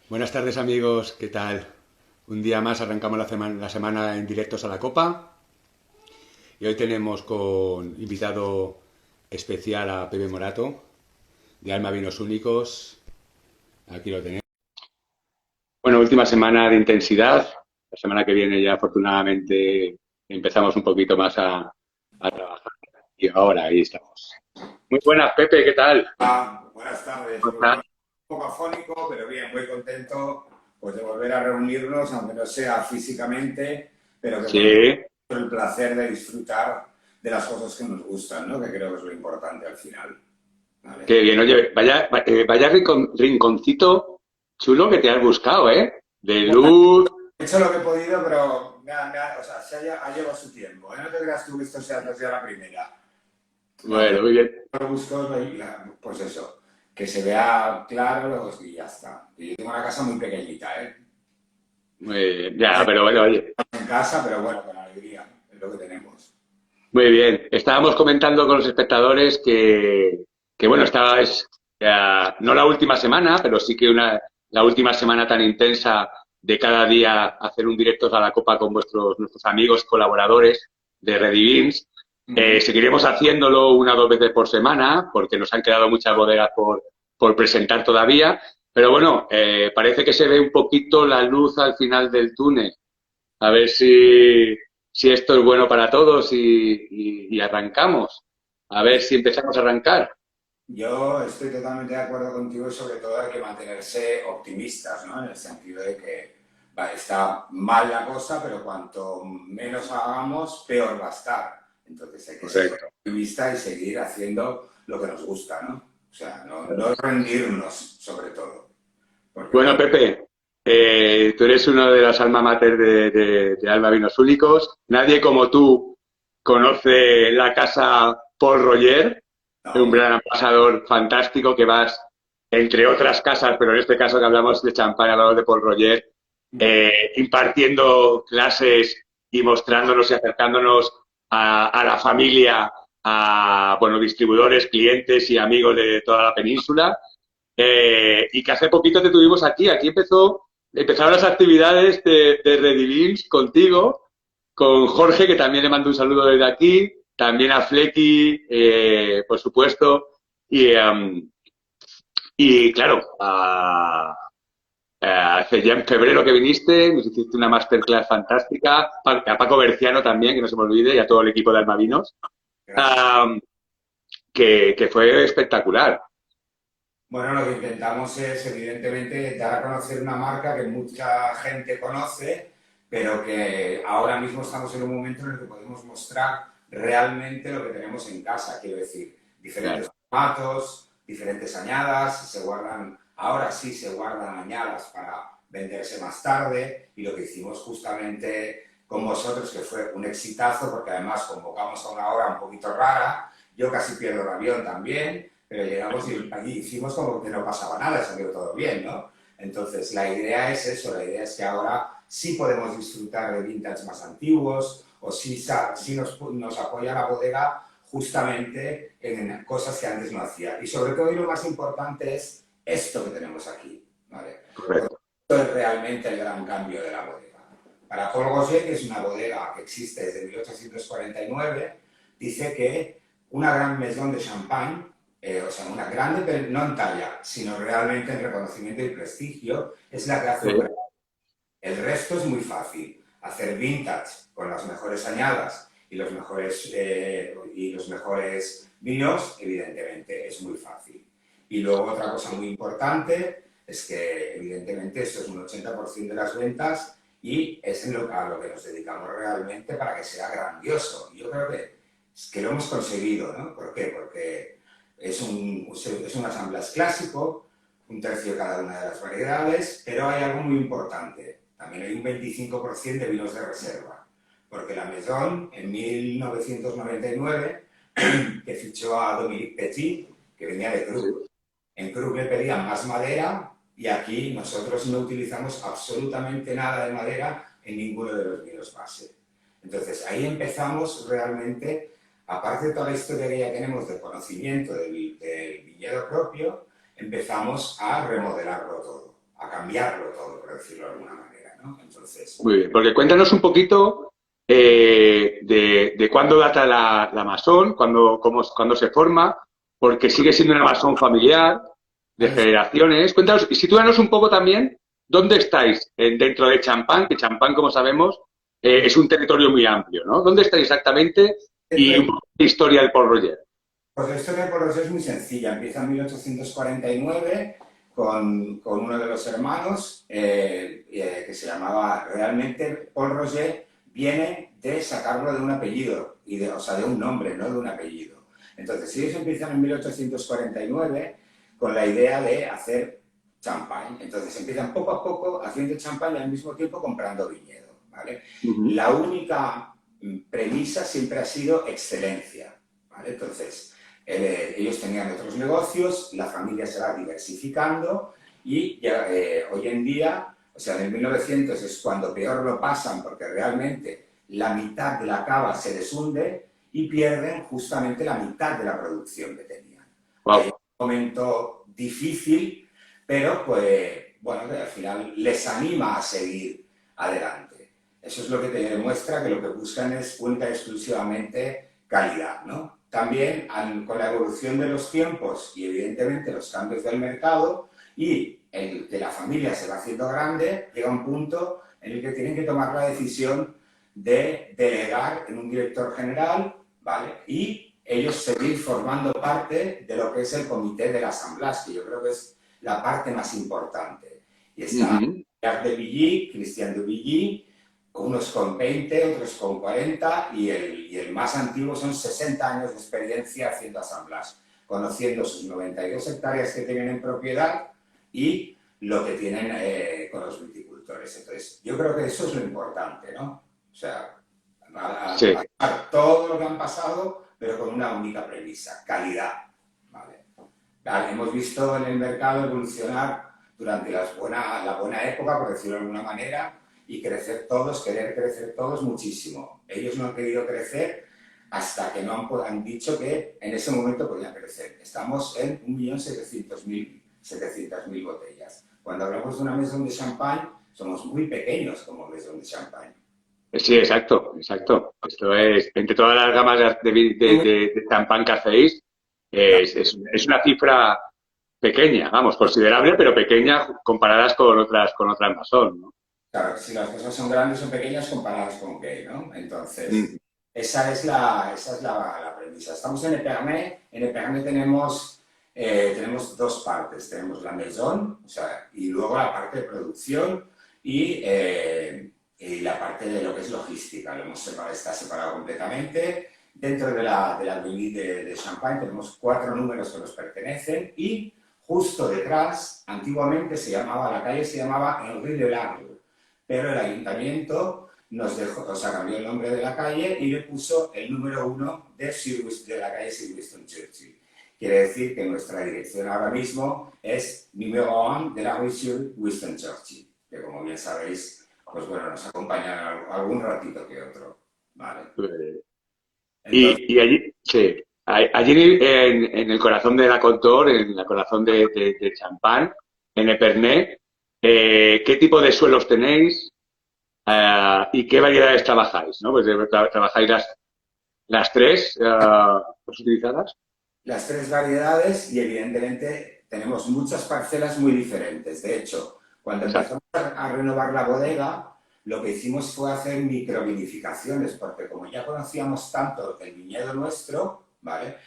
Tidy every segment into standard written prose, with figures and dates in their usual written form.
Buenas tardes amigos, ¿qué tal? Un día más arrancamos la semana en directos a la Copa y hoy tenemos con invitado especial a Pepe Morato de Alma Vinos Únicos. Aquí lo tenéis. Bueno, última semana de intensidad. La semana que viene ya afortunadamente empezamos un poquito más a trabajar y ahora ahí estamos. Muy buenas, Pepe, ¿qué tal? Buenas tardes. ¿Cómo Pues estás? bueno, un poco afónico, pero bien, muy contento pues, de volver a reunirnos, aunque no sea físicamente, pero que por Sí, el placer de disfrutar de las cosas que nos gustan, ¿no? Que creo que es lo importante al final. ¿Vale? qué bien. Oye, vaya rinconcito chulo que te has buscado, ¿eh? De Bueno, luz. he hecho lo que he podido, pero o sea, ha llevado su tiempo. ¿Eh? No te creas tú que esto sea la primera. ¿Vale? Bueno, muy bien. Lo busco, pues eso, que se vea claro y ya está. Y yo tengo una casa muy pequeñita, ¿eh? Muy bien. Ya, pero bueno, oye, En casa, pero bueno, con alegría, es lo que tenemos. muy bien. Estábamos comentando con los espectadores que bueno, esta es ya, no la última semana, pero sí que la última semana tan intensa de cada día hacer un directo a la Copa con nuestros amigos colaboradores de Redivins. Uh -huh. Seguiremos haciéndolo una o dos veces por semana, porque nos han quedado muchas bodegas por presentar todavía. Pero bueno, parece que se ve un poquito la luz al final del túnel. A ver si esto es bueno para todos y arrancamos. A ver si empezamos a arrancar. Yo estoy totalmente de acuerdo contigo y sobre todo hay que mantenerse optimistas, ¿no? En el sentido de que está mal la cosa, pero cuanto menos hagamos, peor va a estar. Entonces hay que ser Correcto. optimista y seguir haciendo lo que nos gusta, ¿no? O sea, no rendirnos sobre todo. Porque Bueno, Pepe, tú eres uno de las alma mater de Alma Vinos Únicos. Nadie como tú conoce la casa Paul Roger, un no, gran ambasador fantástico que vas, entre otras casas, pero en este caso que hablamos de champán, hablamos de Paul Roger, impartiendo clases y mostrándonos y acercándonos a la familia, a bueno, distribuidores, clientes y amigos de toda la península. Y que hace poquito te tuvimos aquí. Empezaron las actividades de Redivins contigo, con Jorge, que también le mando un saludo desde aquí, también a Flecky, por supuesto, y, y claro, hace ya en febrero que viniste, nos hiciste una masterclass fantástica, a Paco Berciano también, que no se me olvide, y a todo el equipo de Almavinos, gracias. que fue espectacular. Bueno, lo que intentamos es, evidentemente, dar a conocer una marca que mucha gente conoce, pero que ahora mismo estamos en un momento en el que podemos mostrar realmente lo que tenemos en casa. Quiero decir, diferentes Claro. formatos, diferentes añadas, ahora sí se guardan añadas para venderse más tarde, y lo que hicimos justamente con vosotros, que fue un exitazo, porque además convocamos a una hora un poquito rara, yo casi pierdo el avión también, pero llegamos y allí hicimos como que no pasaba nada, salió todo bien, ¿no? Entonces, la idea es eso, la idea es que ahora sí podemos disfrutar de vintage más antiguos, o sí nos apoya la bodega justamente en cosas que antes no hacía. Y sobre todo, y lo más importante es esto que tenemos aquí, ¿vale? Porque Correcto. esto es realmente el gran cambio de la bodega. Para Paul Gauguin, que es una bodega que existe desde 1849, dice que una gran maison de champagne, o sea, una grande, pero no en talla, sino realmente en reconocimiento y prestigio, es la que hace un Sí. gran. El resto es muy fácil. Hacer vintage con las mejores añadas y los mejores vinos, evidentemente, es muy fácil. Y luego otra cosa muy importante es que, evidentemente, esto es un 80% de las ventas y es a lo que nos dedicamos realmente para que sea grandioso. Y yo creo que lo hemos conseguido, ¿no? ¿Por qué? Porque es un assemblage clásico, un tercio de cada una de las variedades, pero hay algo muy importante. También hay un 25% de vinos de reserva, porque la Maison, en 1999, que fichó a Dominique Petit, que venía de Sí. Krug. En Krug le pedían más madera y aquí nosotros no utilizamos absolutamente nada de madera en ninguno de los vinos base. Entonces ahí empezamos realmente, aparte de toda la historia que ya tenemos de conocimiento del viñedo propio, empezamos a remodelarlo todo. a cambiarlo todo, por decirlo de alguna manera, ¿no? Entonces, Muy bien, porque cuéntanos un poquito de cuándo data la Masón, cuándo se forma, porque sigue siendo una Masón familiar, de generaciones. Cuéntanos, y sitúanos un poco también dónde estáis dentro de Champagne, que Champagne, como sabemos, es un territorio muy amplio, ¿no? ¿Dónde estáis exactamente? Y un poco de historia del Pol Roger. pues la historia de Pol Roger es muy sencilla. Empieza en 1849 con uno de los hermanos que se llamaba realmente Pol Roger, viene de sacarlo de un apellido, o sea, de un nombre, no de un apellido. Entonces, ellos empiezan en 1849 con la idea de hacer champán. Entonces, empiezan poco a poco haciendo champán y al mismo tiempo comprando viñedo, ¿vale? La única premisa siempre ha sido excelencia, ¿vale? Entonces, ellos tenían otros negocios, la familia se va diversificando y ya, hoy en día, o sea, en el 1900 es cuando peor lo pasan porque realmente la mitad de la cava se les hunde y pierden justamente la mitad de la producción que tenían. Wow. Hay un momento difícil, pero pues, bueno, al final les anima a seguir adelante. Eso es lo que te demuestra que lo que buscan es única y exclusivamente calidad, ¿no? También con la evolución de los tiempos y evidentemente los cambios del mercado y el que la familia se va haciendo grande, llega un punto en el que tienen que tomar la decisión de delegar en un director general, ¿vale? Y ellos seguir formando parte de lo que es el comité de la Asamblea, que yo creo que es la parte más importante. Y está Jacques de Villy, Christian de Villy, unos con 20, otros con 40 y el más antiguo son 60 años de experiencia haciendo asambleas, conociendo sus 92 hectáreas que tienen en propiedad y lo que tienen con los viticultores. Entonces, yo creo que eso es lo importante, ¿no? O sea, Sí. todo lo que han pasado, pero con una única premisa, calidad, ¿vale? Hemos visto en el mercado evolucionar durante la buena época, por decirlo de alguna manera, y querer crecer todos muchísimo. Ellos no han querido crecer hasta que no han dicho que en ese momento podían crecer. Estamos en 1.700.000 botellas. Cuando hablamos de una maison de champagne, somos muy pequeños como maison de champagne. Sí, exacto, exacto. Esto es, entre todas las gamas de champán que hacéis, es una cifra pequeña, vamos, considerable, pero pequeña comparadas con otras Masón, ¿no? Claro, si las cosas son grandes o pequeñas comparadas con qué, ¿no? Entonces, esa es la premisa. Estamos en Epernay. En Epernay tenemos dos partes. Tenemos la maison, o sea, y luego la parte de producción y la parte de lo que es logística. Lo hemos separado, está separado completamente. Dentro de la Viña de Champagne tenemos 4 números que nos pertenecen y justo detrás, antiguamente la calle se llamaba Henri de Largue, pero el ayuntamiento nos dejó, o sea, cambió el nombre de la calle y le puso el número 1 de la calle Sir Winston Churchill. Quiere decir que nuestra dirección ahora mismo es número 1 de la rue Sir Winston Churchill, que como bien sabéis, pues bueno, nos acompañan algún ratito que otro, ¿vale? Entonces, y allí, sí, allí en el corazón de la Contor, en el corazón de Champagne, en Epernay, ¿qué tipo de suelos tenéis? ¿Y qué variedades trabajáis? ¿No? Pues trabajáis las tres utilizadas. Las 3 variedades y evidentemente tenemos muchas parcelas muy diferentes. De hecho, cuando empezamos a renovar la bodega, lo que hicimos fue hacer microvinificaciones, porque como ya conocíamos tanto el viñedo nuestro, ¿vale?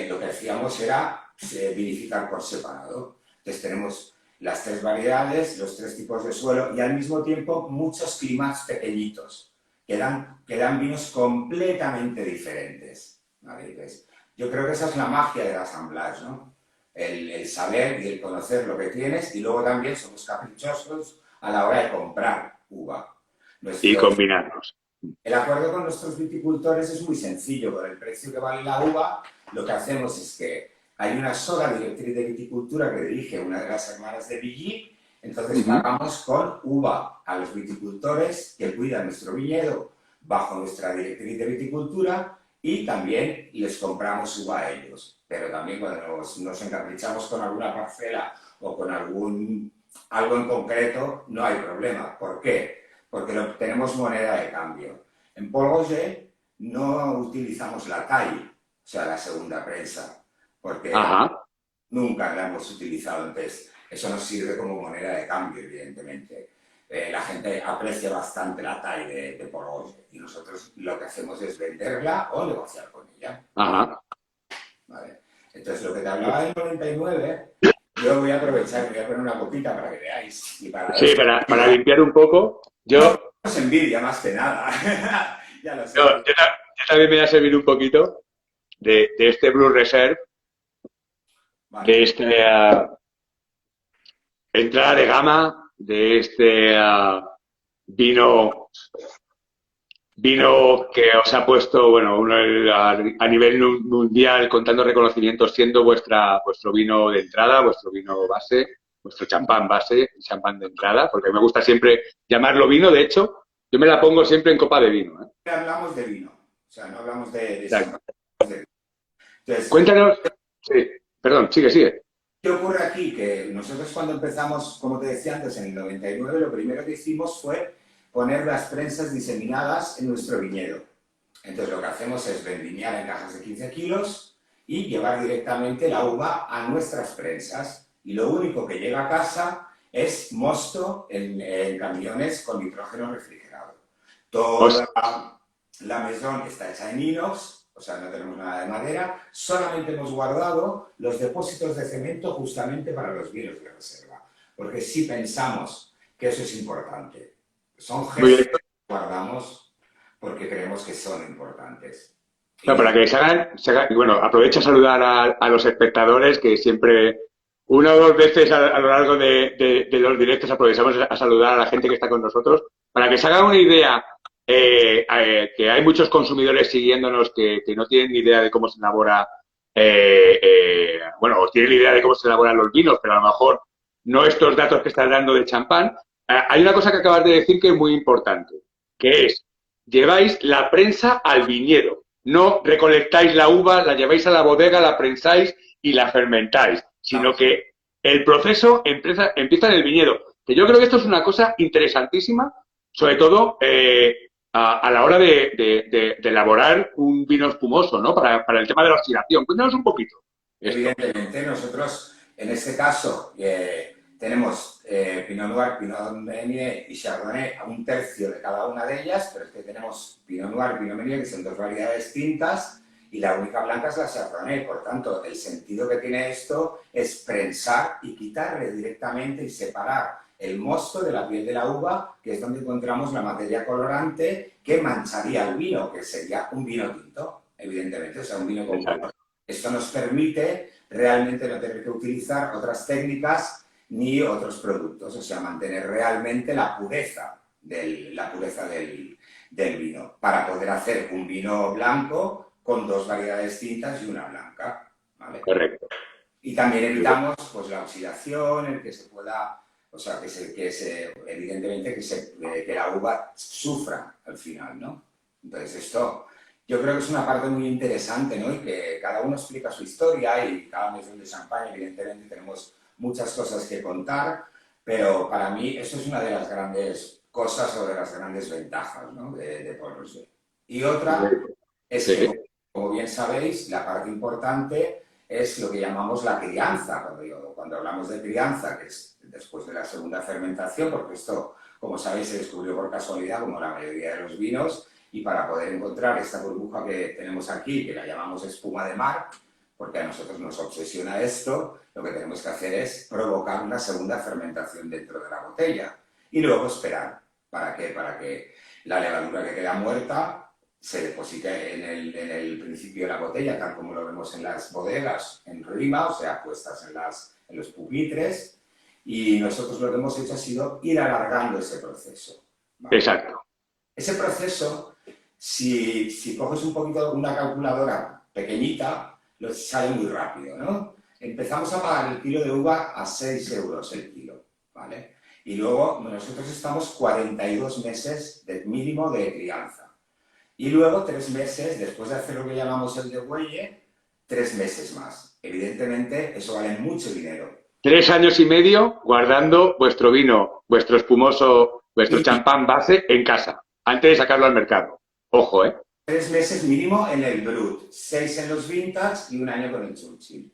Lo que hacíamos era vinificar por separado. Entonces tenemos las 3 variedades, los 3 tipos de suelo y al mismo tiempo muchos climas pequeñitos, que dan vinos completamente diferentes, ¿vale? Entonces, yo creo que esa es la magia del assemblage, ¿no? El saber y el conocer lo que tienes y luego también somos caprichosos a la hora de comprar uva. Y combinarlos. El acuerdo con nuestros viticultores es muy sencillo. Por el precio que vale la uva, lo que hacemos es que hay una sola directriz de viticultura que dirige una de las hermanas de Villy, entonces pagamos con uva a los viticultores que cuidan nuestro viñedo bajo nuestra directriz de viticultura y también les compramos uva a ellos. Pero también cuando nos encaprichamos con alguna parcela o con algún algo en concreto, no hay problema. ¿Por qué? Porque tenemos moneda de cambio. En Pol Roger no utilizamos la taille, o sea, la segunda prensa, porque Ajá. nunca la hemos utilizado. Entonces, eso nos sirve como moneda de cambio, evidentemente. La gente aprecia bastante la taille de Pol Roger y nosotros lo que hacemos es venderla o negociar con ella. Ajá. ¿Vale? Entonces, lo que te hablaba del 99, yo voy a aprovechar, voy a poner una copita para que veáis. Y para Sí, eso, para limpiar un poco. no, Yo, es envidia más que nada. Ya lo sé. yo también me voy a servir un poquito de este Blue Reserve, de Vale. este entrada de gama, de este vino vino que os ha puesto, bueno, a nivel mundial, con tantos reconocimientos, siendo vuestro vino de entrada, vuestro vino base, vuestro champán base, champán de entrada, porque me gusta siempre llamarlo vino. De hecho, yo me la pongo siempre en copa de vino, ¿eh? Hablamos de vino, o sea, no hablamos de champán. Exacto. Entonces, Cuéntanos, sí, perdón, sigue. ¿qué ocurre aquí? Que nosotros cuando empezamos, como te decía antes, en el 99, lo primero que hicimos fue poner las prensas diseminadas en nuestro viñedo. Entonces lo que hacemos es vendimiar en cajas de 15 kilos y llevar directamente la uva a nuestras prensas. Y lo único que llega a casa es mosto en camiones con nitrógeno refrigerado. Toda la mesón está hecha en inox, o sea, no tenemos nada de madera, solamente hemos guardado los depósitos de cemento justamente para los vinos de reserva, porque sí pensamos que eso es importante. Son gestos que guardamos porque creemos que son importantes. No, para que bueno, aprovecho a saludar a los espectadores, que siempre, una o dos veces a lo largo de los directos aprovechamos a saludar a la gente que está con nosotros, para que se hagan una idea, que hay muchos consumidores siguiéndonos que no tienen ni idea de cómo se elabora, bueno, o tienen idea de cómo se elaboran los vinos, pero a lo mejor no estos datos que estás dando de champán. Hay una cosa que acabas de decir que es muy importante, que es, lleváis la prensa al viñedo. No recolectáis la uva, la lleváis a la bodega, la prensáis y la fermentáis, sino que el proceso empieza en el viñedo. Que yo creo que esto es una cosa interesantísima, sobre todo a la hora de elaborar un vino espumoso, ¿no? Para el tema de la oxidación. Cuéntanos un poquito esto. Evidentemente, nosotros en este caso tenemos Pinot Noir, Pinot Meunier y Chardonnay a un tercio de cada una de ellas, pero es que tenemos Pinot Noir y Pinot Meunier, que son dos variedades tintas, y la única blanca es la Chardonnay. Por tanto, el sentido que tiene esto es prensar y quitarle directamente y separar el mosto de la piel de la uva, que es donde encontramos la materia colorante que mancharía el vino, que sería un vino tinto, evidentemente, o sea, un vino con color. Esto nos permite realmente no tener que utilizar otras técnicas ni otros productos, o sea, mantener realmente la pureza del vino, para poder hacer un vino blanco con dos variedades tintas y una blanca, ¿vale? Correcto. Y también evitamos pues, la oxidación, el que se pueda, o sea, evidentemente que la uva sufra al final, ¿no? Entonces esto yo creo que es una parte muy interesante, ¿no? Y que cada uno explica su historia y cada mesón de champán, evidentemente, tenemos muchas cosas que contar, pero para mí eso es una de las grandes cosas o de las grandes ventajas, ¿no? de Pol Roger. Y otra es que, como bien sabéis, la parte importante es lo que llamamos la crianza. Cuando hablamos de crianza, que es después de la segunda fermentación, porque esto, como sabéis, se descubrió por casualidad, como la mayoría de los vinos, y para poder encontrar esta burbuja que tenemos aquí, que la llamamos espuma de mar, porque a nosotros nos obsesiona esto, lo que tenemos que hacer es provocar una segunda fermentación dentro de la botella y luego esperar. ¿Para qué? Para que la levadura que queda muerta se deposite en el principio de la botella, tal como lo vemos en las bodegas, en rima, o sea, puestas en los pupitres, y nosotros lo que hemos hecho ha sido ir alargando ese proceso, ¿vale? Exacto. Ese proceso, si coges un poquito una calculadora pequeñita, lo sale muy rápido, ¿no? Empezamos a pagar el kilo de uva a 6 euros el kilo, ¿vale? Y luego nosotros estamos 42 meses de mínimo de crianza. Y luego 3 meses, después de hacer lo que llamamos el degüelle, 3 meses más. Evidentemente, eso vale mucho dinero. 3 años y medio guardando vuestro vino, vuestro espumoso, vuestro champán base en casa, antes de sacarlo al mercado. Ojo, ¿eh? 3 meses mínimo en el Brut, 6 en los Vintage y un año con el Churchill.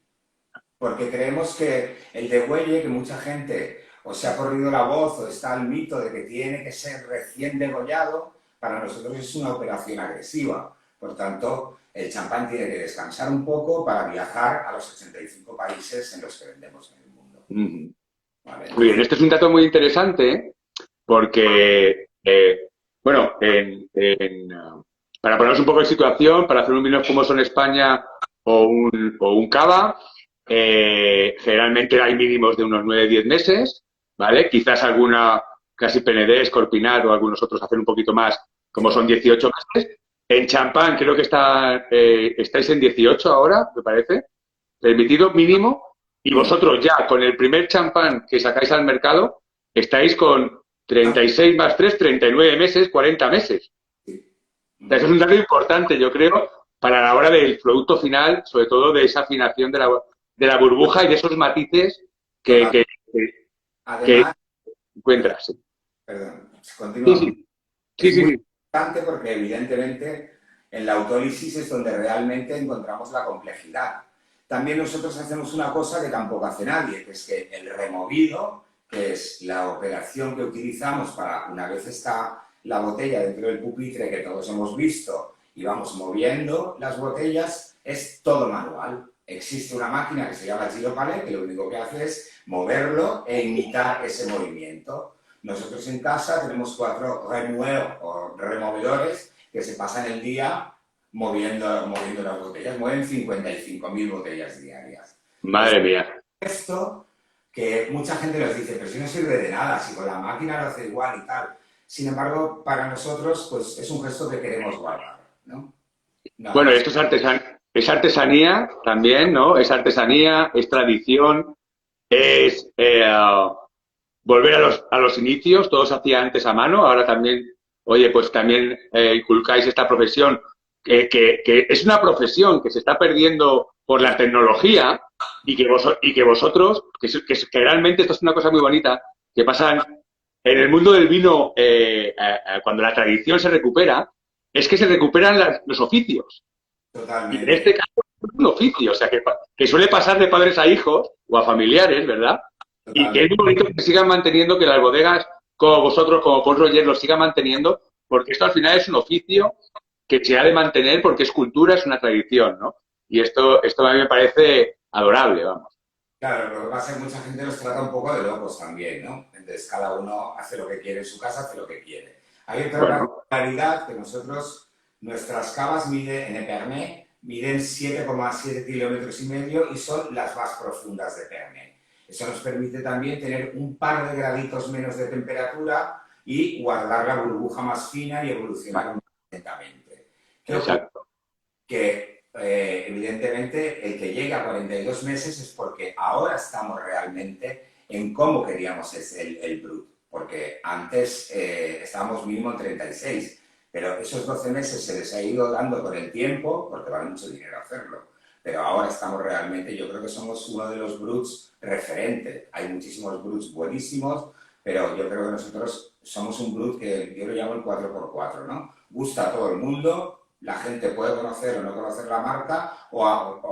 Porque creemos que el de Güelle, que mucha gente o se ha corrido la voz o está el mito de que tiene que ser recién degollado, para nosotros es una operación agresiva. Por tanto, el champán tiene que descansar un poco para viajar a los 85 países en los que vendemos en el mundo. ¿Vale? Muy bien, este es un dato muy interesante porque, bueno, para ponernos un poco en situación, para hacer un vino espumoso en España o un cava, generalmente hay mínimos de unos 9-10 meses, ¿vale? Quizás alguna casi PND, Escorpinar o algunos otros hacen un poquito más, como son 18 meses. En champán creo que estáis en 18 ahora, me parece, permitido mínimo. Y vosotros ya, con el primer champán que sacáis al mercado, estáis con 36 más 3, 39 meses, 40 meses. O sea, eso es un dato importante, yo creo, para la hora del producto final, sobre todo de esa afinación de la burbuja y de esos matices que Además, encuentras. Sí. perdón, Sí, continuamos. sí. Es Sí, muy sí. importante porque evidentemente en la autólisis es donde realmente encontramos la complejidad. También nosotros hacemos una cosa que tampoco hace nadie, que es que el removido, que es la operación que utilizamos para, una vez está la botella dentro del pupitre que todos hemos visto y vamos moviendo las botellas, es todo manual. Existe una máquina que se llama Giro Palette que lo único que hace es moverlo e imitar ese movimiento. Nosotros en casa tenemos 4 removedores que se pasan el día moviendo las botellas, mueven 55.000 botellas diarias. Madre mía. Esto que mucha gente nos dice, pero si no sirve de nada, si con la máquina lo hace igual y tal. Sin embargo, para nosotros, pues es un gesto que queremos guardar, ¿no? Bueno, esto es artesanía también, ¿no? Es artesanía, es tradición, es volver a los inicios. Todo se hacía antes a mano, ahora también, oye, pues también inculcáis esta profesión, que es una profesión que se está perdiendo por la tecnología y que vosotros, que realmente esto es una cosa muy bonita, que pasa en el mundo del vino, cuando la tradición se recupera, es que se recuperan los oficios. Totalmente. Y en este caso es un oficio, o sea, que suele pasar de padres a hijos o a familiares, ¿verdad? Y que es muy bonito que sigan manteniendo, que las bodegas, como vosotros, como Pons Roger, lo sigan manteniendo, porque esto al final es un oficio que se ha de mantener porque es cultura, es una tradición, ¿no? Y esto a mí me parece adorable, vamos. Claro, lo que pasa es que mucha gente nos trata un poco de locos también, ¿no? Entonces cada uno hace lo que quiere en su casa, hace lo que quiere. Hay otra particularidad que nosotros, nuestras cavas en Epernay, miden 7,7 kilómetros y medio y son las más profundas de Epernay. Eso nos permite también tener un par de graditos menos de temperatura y guardar la burbuja más fina y evolucionar más lentamente. Exacto. Que evidentemente el que llega a 42 meses es porque ahora estamos realmente en cómo queríamos el Brut, porque antes estábamos mínimo en 36, pero esos 12 meses se les ha ido dando con el tiempo, porque vale mucho dinero hacerlo, pero ahora estamos realmente, yo creo que somos uno de los Bruts referentes. Hay muchísimos Bruts buenísimos, pero yo creo que nosotros somos un Brut que yo lo llamo el 4x4, ¿no? Gusta a todo el mundo. La gente puede conocer o no conocer la marca, o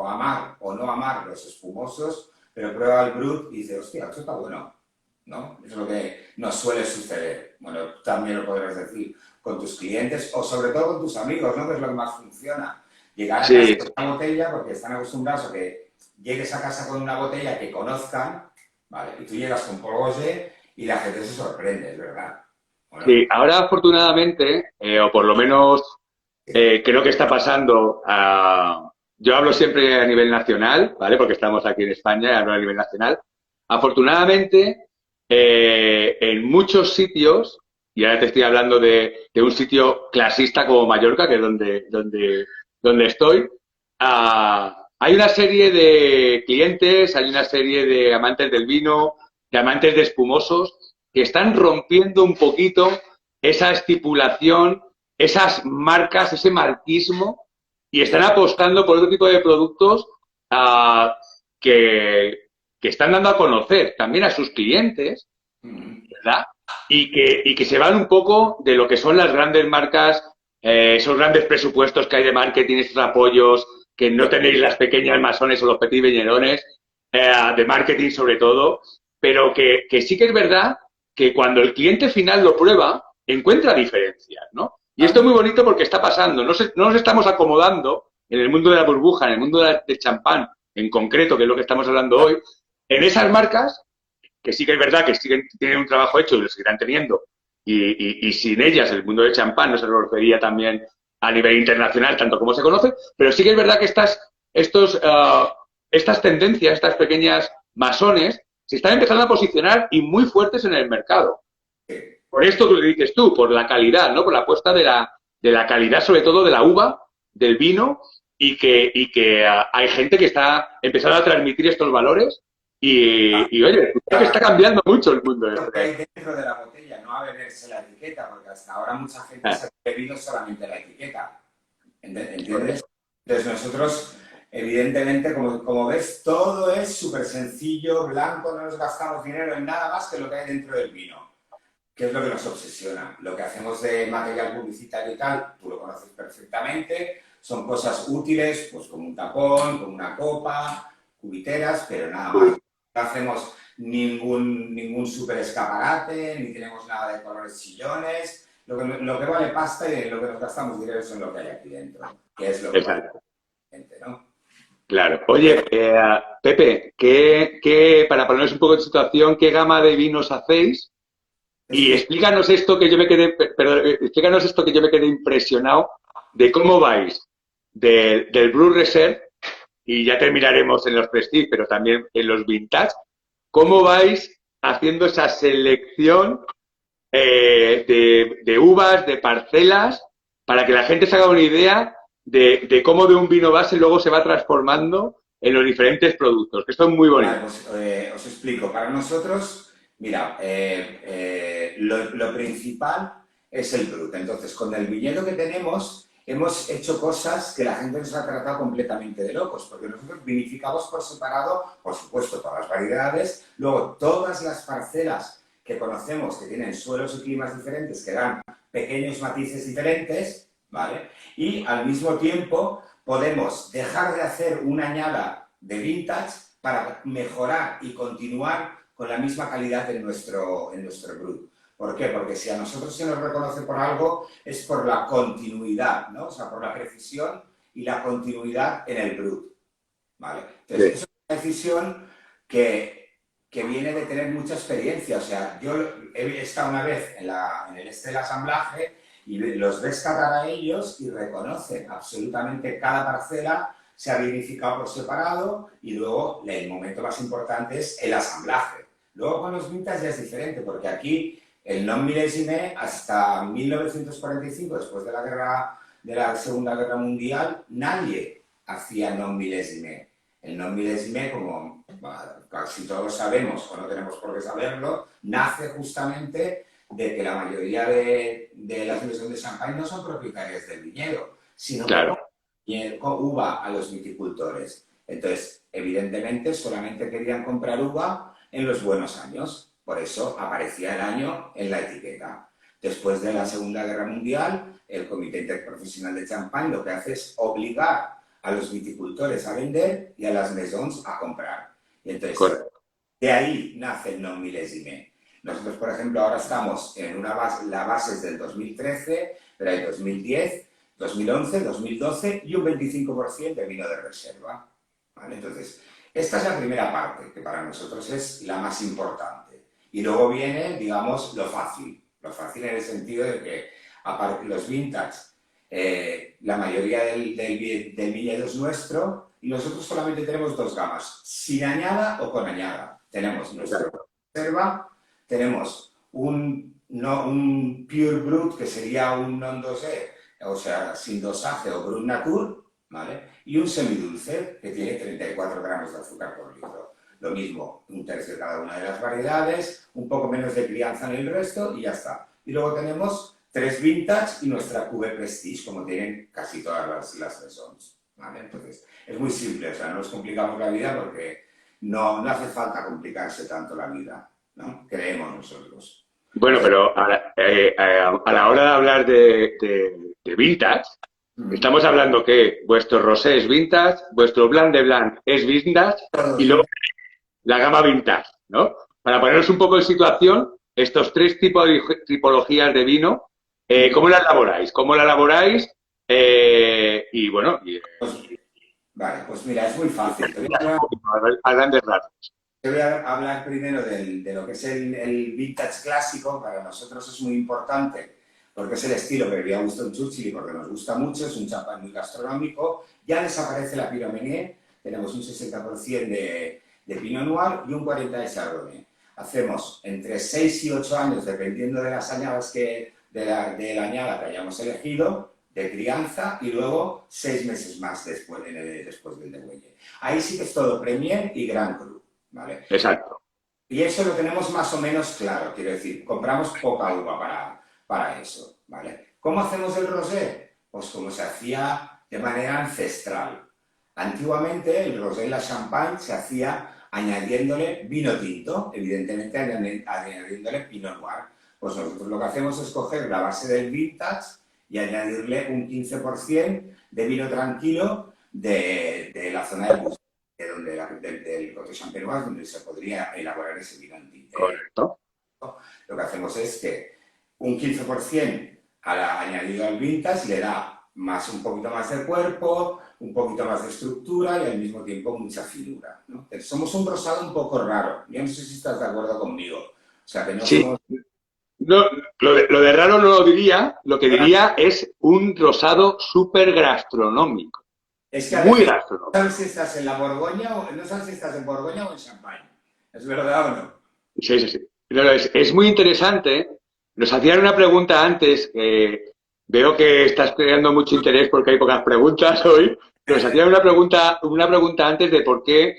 amar o no amar los espumosos, pero prueba el Brut y dice, hostia, esto está bueno, ¿no? Eso es lo que nos suele suceder. Bueno, también lo podrás decir con tus clientes o sobre todo con tus amigos, ¿no? Que es lo que más funciona. Llegar a casa con una botella, porque están acostumbrados a que llegues a casa con una botella que conozcan, ¿vale? Y tú llegas con Pol Roger y la gente se sorprende, es verdad. Bueno, sí, ahora afortunadamente, o por lo menos creo que está pasando yo hablo siempre a nivel nacional, ¿vale? Porque estamos aquí en España y hablo a nivel nacional. Afortunadamente, en muchos sitios, y ahora te estoy hablando de un sitio clasista como Mallorca, que es donde estoy, hay una serie de clientes, hay una serie de amantes del vino, de amantes de espumosos, que están rompiendo un poquito esa estipulación, esas marcas, ese marquismo, y están apostando por otro tipo de productos que que están dando a conocer también a sus clientes, ¿verdad? Y que se van un poco de lo que son las grandes marcas, esos grandes presupuestos que hay de marketing, esos apoyos, que no tenéis las pequeñas masones o los petit viñedones, de marketing sobre todo, pero que sí que es verdad que cuando el cliente final lo prueba, encuentra diferencias, ¿no? Y esto es muy bonito porque está pasando. No nos estamos acomodando en el mundo de la burbuja, en el mundo del champán en concreto, que es lo que estamos hablando hoy, en esas marcas que sí que es verdad que tienen un trabajo hecho y lo seguirán teniendo, y sin ellas el mundo del champán no se resolvería también a nivel internacional, tanto como se conoce, pero sí que es verdad que estas tendencias, estas pequeñas masones, se están empezando a posicionar y muy fuertes en el mercado. Por esto que dices tú, por la calidad, ¿no? Por la apuesta de la calidad, sobre todo de la uva, del vino, y que hay gente que está empezando a transmitir estos valores y oye, creo que está cambiando mucho el mundo. Lo que hay dentro de la botella, no a beberse la etiqueta, porque hasta ahora mucha gente se ha bebido solamente la etiqueta. ¿Entiendes? Entonces nosotros, evidentemente, como ves, todo es súper sencillo, blanco, no nos gastamos dinero en nada más que lo que hay dentro del vino, que es lo que nos obsesiona. Lo que hacemos de material publicitario y tal, tú lo conoces perfectamente, son cosas útiles, pues como un tapón, como una copa, cubiteras, pero nada más. No hacemos ningún super escaparate, ni tenemos nada de colores chillones. Lo que vale pasta y lo que nos gastamos dinero son lo que hay aquí dentro, que es lo que vale la gente, ¿no? Claro. Oye, Pepe, para ponernos un poco en situación, ¿qué gama de vinos hacéis? Y explícanos esto que yo me quedé, explícanos esto que yo me quedé impresionado de cómo vais del Blue Reserve, y ya terminaremos en los Prestige, pero también en los Vintage. ¿Cómo vais haciendo esa selección de uvas, de parcelas, para que la gente se haga una idea de cómo de un vino base luego se va transformando en los diferentes productos? Que esto es muy bonito. Vale, pues, os explico. Para nosotros, mira, lo principal es el Brut. Entonces, con el viñedo que tenemos, hemos hecho cosas que la gente nos ha tratado completamente de locos, porque nosotros vinificamos por separado, por supuesto, todas las variedades, luego todas las parcelas que conocemos que tienen suelos y climas diferentes, que dan pequeños matices diferentes, ¿vale? Y al mismo tiempo podemos dejar de hacer una añada de vintage para mejorar y continuar con la misma calidad en nuestro Brut. ¿Por qué? Porque si a nosotros se nos reconoce por algo, es por la continuidad, ¿no? O sea, por la precisión y la continuidad en el Brut, ¿vale? Entonces, eso es una decisión que viene de tener mucha experiencia. O sea, yo he estado una vez en el este del asamblaje y los ves catar a ellos y reconocen absolutamente cada parcela, se ha vinificado por separado y luego el momento más importante es el asamblaje. Luego con los vintage ya es diferente, porque aquí el non milésime hasta 1945, después de la Segunda Guerra Mundial, nadie hacía non milésime. El non milésime, como casi todos sabemos, o no tenemos por qué saberlo, nace justamente de que la mayoría de las viñas de champán no son propietarias del viñedo, sino que uva a los viticultores. Entonces, evidentemente, solamente querían comprar uva en los buenos años. Por eso aparecía el año en la etiqueta. Después de la Segunda Guerra Mundial, el Comité Interprofesional de Champán lo que hace es obligar a los viticultores a vender y a las maisons a comprar. Y entonces, de ahí nace el non milésime. Nosotros, por ejemplo, ahora estamos en la base es del 2013, pero hay 2010, 2011, 2012 y un 25% de vino de reserva, ¿vale? Entonces, esta es la primera parte, que para nosotros es la más importante. Y luego viene, digamos, lo fácil. Lo fácil en el sentido de que, aparte de los vintage, la mayoría del viñedo es nuestro y nosotros solamente tenemos dos gamas, sin añada o con añada. Tenemos nuestra reserva, tenemos un Pure Brut, que sería un non-dosé, o sea, sin dosaje o Brut Natur, ¿vale? Y un semidulce, que tiene 34 gramos de azúcar por litro. Lo mismo, un tercio de cada una de las variedades, un poco menos de crianza en el resto y ya está. Y luego tenemos 3 vintage y nuestra Cuvée Prestige, como tienen casi todas las maisons, ¿vale? Entonces, es muy simple, o sea, no nos complicamos la vida porque no hace falta complicarse tanto la vida, ¿no? Creemos nosotros. Bueno, pero a la hora de hablar de vintage, Mm. estamos hablando que vuestro rosé es vintage, vuestro blanc de blanc es vintage y Todos luego bien. la gama vintage, ¿no? Para ponernos un poco en situación, estos tres tipologías de vino, ¿cómo las elaboráis? ¿Cómo la elaboráis? Y bueno, Pues, vale, pues mira, es muy fácil. un poquito a grandes rasgos. Te voy a hablar primero de lo que es el vintage clásico. Para nosotros es muy importante porque es el estilo que bebía Winston Churchill y porque nos gusta mucho. Es un champán muy gastronómico. Ya desaparece la Pinot Meunier. Tenemos un 60% de Pinot Noir y un 40% de Chardonnay. Hacemos entre 6 y 8 años, dependiendo de las añadas de la añada que hayamos elegido, de crianza, y luego 6 meses más después del degüelle. Ahí sí que es todo Premier y Grand Cru, ¿vale? Exacto. Y eso lo tenemos más o menos claro, quiero decir, compramos poca uva para eso, ¿vale? ¿Cómo hacemos el rosé? Pues como se hacía de manera ancestral. Antiguamente el rosé y la champagne se hacía añadiéndole vino tinto, evidentemente añadiéndole pinot noir. Pues nosotros lo que hacemos es coger la base del vintage y añadirle un 15% de vino tranquilo de la zona de Bustos, del Coto Champenois, donde se podría elaborar ese vino tinto. Correcto. Lo que hacemos es que un 15% añadido al vintage le da un poquito más de cuerpo, un poquito más de estructura y al mismo tiempo mucha finura, ¿no? Somos un rosado un poco raro. Yo no sé si estás de acuerdo conmigo. O sea, que no Sí, somos... no, lo de raro no lo diría, lo que diría es un rosado súper gastronómico, Es que a muy veces no gastronómico. sabes si estás en la Borgoña o no sabes si estás en Borgoña o en Champagne. ¿Es verdad o no? Sí, sí, sí. Pero es muy interesante. Nos hacían una pregunta antes, veo que estás creando mucho interés porque hay pocas preguntas hoy. Nos hacían una pregunta antes de por qué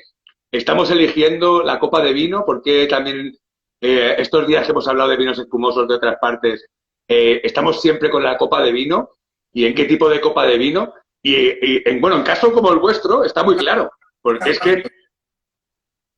estamos eligiendo la copa de vino, por qué también estos días hemos hablado de vinos espumosos de otras partes, estamos siempre con la copa de vino y en qué tipo de copa de vino. Bueno, en caso como el vuestro, está muy claro, porque es que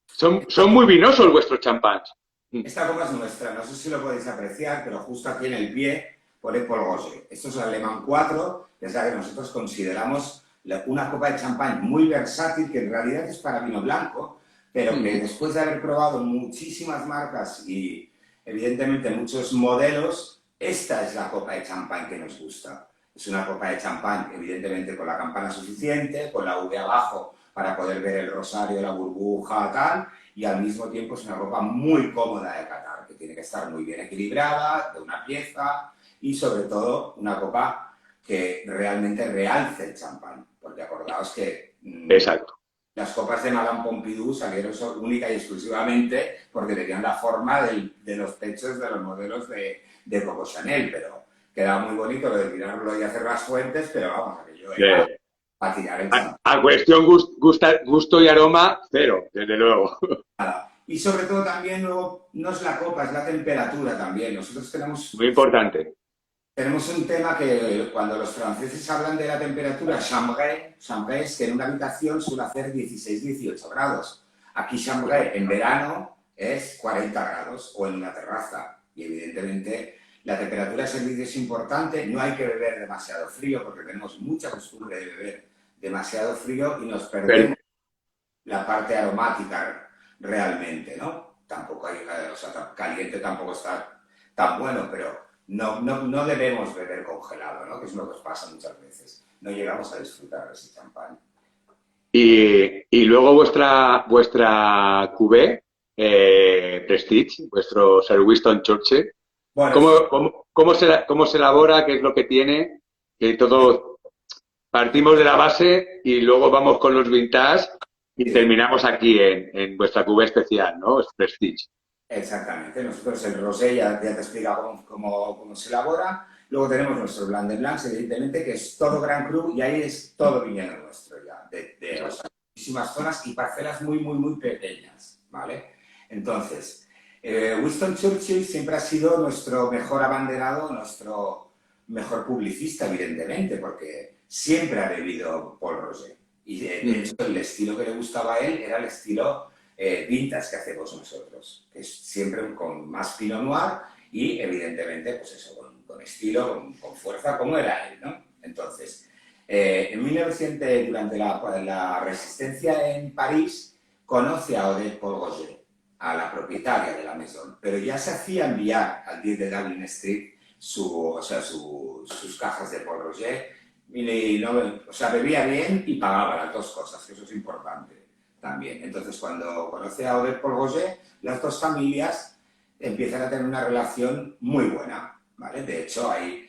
son muy vinosos vuestros champáns. Esta copa es nuestra, no sé si lo podéis apreciar, pero justo aquí en el pie pone Paul Roger. Esto es el Alemán 4, que es la que nosotros consideramos una copa de champán muy versátil, que en realidad es para vino blanco, pero que después de haber probado muchísimas marcas y evidentemente muchos modelos, esta es la copa de champán que nos gusta. Es una copa de champán, evidentemente con la campana suficiente, con la V abajo para poder ver el rosario, la burbuja, tal, y al mismo tiempo es una copa muy cómoda de catar, que tiene que estar muy bien equilibrada, de una pieza, y sobre todo una copa que realmente realce el champán, porque acordaos que Exacto. las copas de Madame Pompidou salieron única y exclusivamente porque tenían la forma de los techos de los modelos de Coco Chanel, pero quedaba muy bonito lo de tirarlo y hacer las fuentes, pero vamos, aquello era para tirar el champán. A cuestión gusto y aroma, cero, desde luego. Y sobre todo también no es la copa, es la temperatura también. Nosotros Muy importante. tenemos un tema que cuando los franceses hablan de la temperatura, Chambray es que en una habitación suele hacer 16-18 grados. Aquí Chambray en verano es 40 grados o en una terraza. Y evidentemente la temperatura de servicio es importante, no hay que beber demasiado frío porque tenemos mucha costumbre de beber demasiado frío y nos perdemos la parte aromática realmente, ¿no? Tampoco hay, o sea, caliente tampoco está tan bueno, pero no debemos beber congelado, ¿no? Que es lo que os pasa muchas veces. No llegamos a disfrutar de ese champán. Y luego vuestra cuvée, Prestige, vuestro Sir Winston Churchill, Bueno, ¿cómo se elabora? ¿Qué es lo que tiene? Que todo partimos de la base y luego vamos con los vintage y sí, terminamos aquí en vuestra cuvée especial, ¿no? Es Prestige. exactamente. Nosotros el rosé ya te he explicado cómo se elabora. Luego tenemos nuestro blanc de blancs, evidentemente, que es todo Grand Cru y ahí es todo viñedo nuestro ya, o sea, muchísimas zonas y parcelas muy pequeñas, ¿vale? Entonces, Winston Churchill siempre ha sido nuestro mejor abanderado, nuestro mejor publicista, evidentemente, porque siempre ha bebido Paul Roger. Y de hecho, el estilo que le gustaba a él era el estilo vintage que hacemos nosotros, que es siempre con más Pinot Noir y evidentemente, pues eso, con estilo, con fuerza, como era él, ¿no? Entonces, en 1900, durante la Resistencia en París, conoce a Odette Porgoget, a la propietaria de la Maison, pero ya se hacía enviar al 10 de Downing Street sus cajas de Porgoget, o sea, bebía bien y pagaba las dos cosas, que eso es importante también. Entonces, cuando conoce a Odette Porgoget, las dos familias empiezan a tener una relación muy buena, ¿vale? De hecho, hay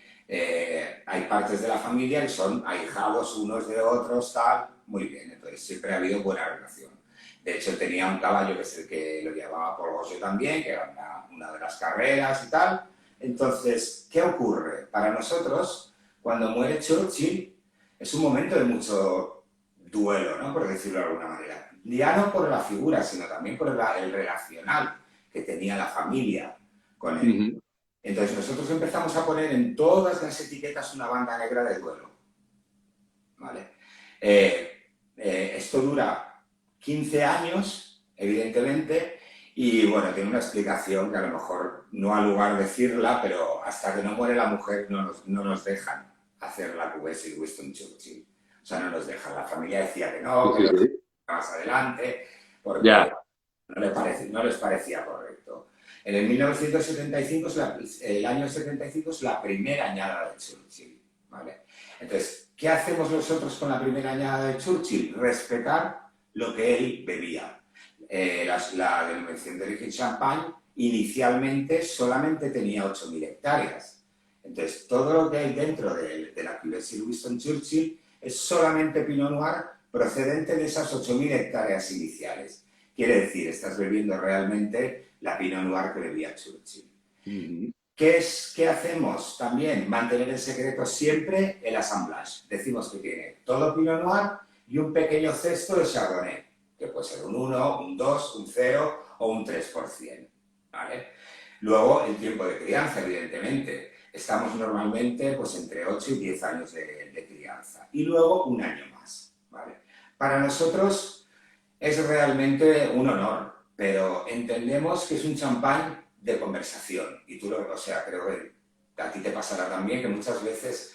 partes de la familia que son ahijados unos de otros, tal, muy bien. Entonces, siempre ha habido buena relación. De hecho, tenía un caballo que es el que lo llamaba Porgoget también, que era una de las carreras y tal. Entonces, ¿qué ocurre? Para nosotros, cuando muere Churchill, es un momento de mucho duelo, ¿no? Por decirlo de alguna manera. Ya no por la figura, sino también por el relacional que tenía la familia con él. Entonces nosotros empezamos a poner en todas las etiquetas una banda negra de duelo. ¿Vale? Esto dura 15 años, evidentemente, y bueno, tiene una explicación que a lo mejor no ha lugar decirla, pero hasta que no muere la mujer no nos dejan hacer la Cuvée y Winston Churchill. O sea, no nos dejan. La familia decía que no, que más adelante, porque no les parecía correcto. En el 1975, el año 75 es la primera añada de Churchill, ¿vale? Entonces, ¿qué hacemos nosotros con la primera añada de Churchill? Respetar lo que él bebía. La denominación de origen Champagne inicialmente solamente tenía 8.000 hectáreas. Entonces, todo lo que hay dentro de la Cuvée Sir Winston Churchill es solamente Pinot Noir procedente de esas 8.000 hectáreas iniciales. Quiere decir, estás bebiendo realmente la Pinot Noir que bebía Churchill. ¿Qué hacemos? También mantener en secreto siempre el assemblage. Decimos que tiene todo Pinot Noir y un pequeño cesto de Chardonnay, que puede ser un 1, un 2, un 0 o un 3%. ¿Vale? Luego, el tiempo de crianza, evidentemente. Estamos normalmente pues, entre 8 y 10 años de crianza. Y luego un año más. ¿Vale? Para nosotros es realmente un honor, pero entendemos que es un champán de conversación. Y tú, o sea, creo que a ti te pasará también que muchas veces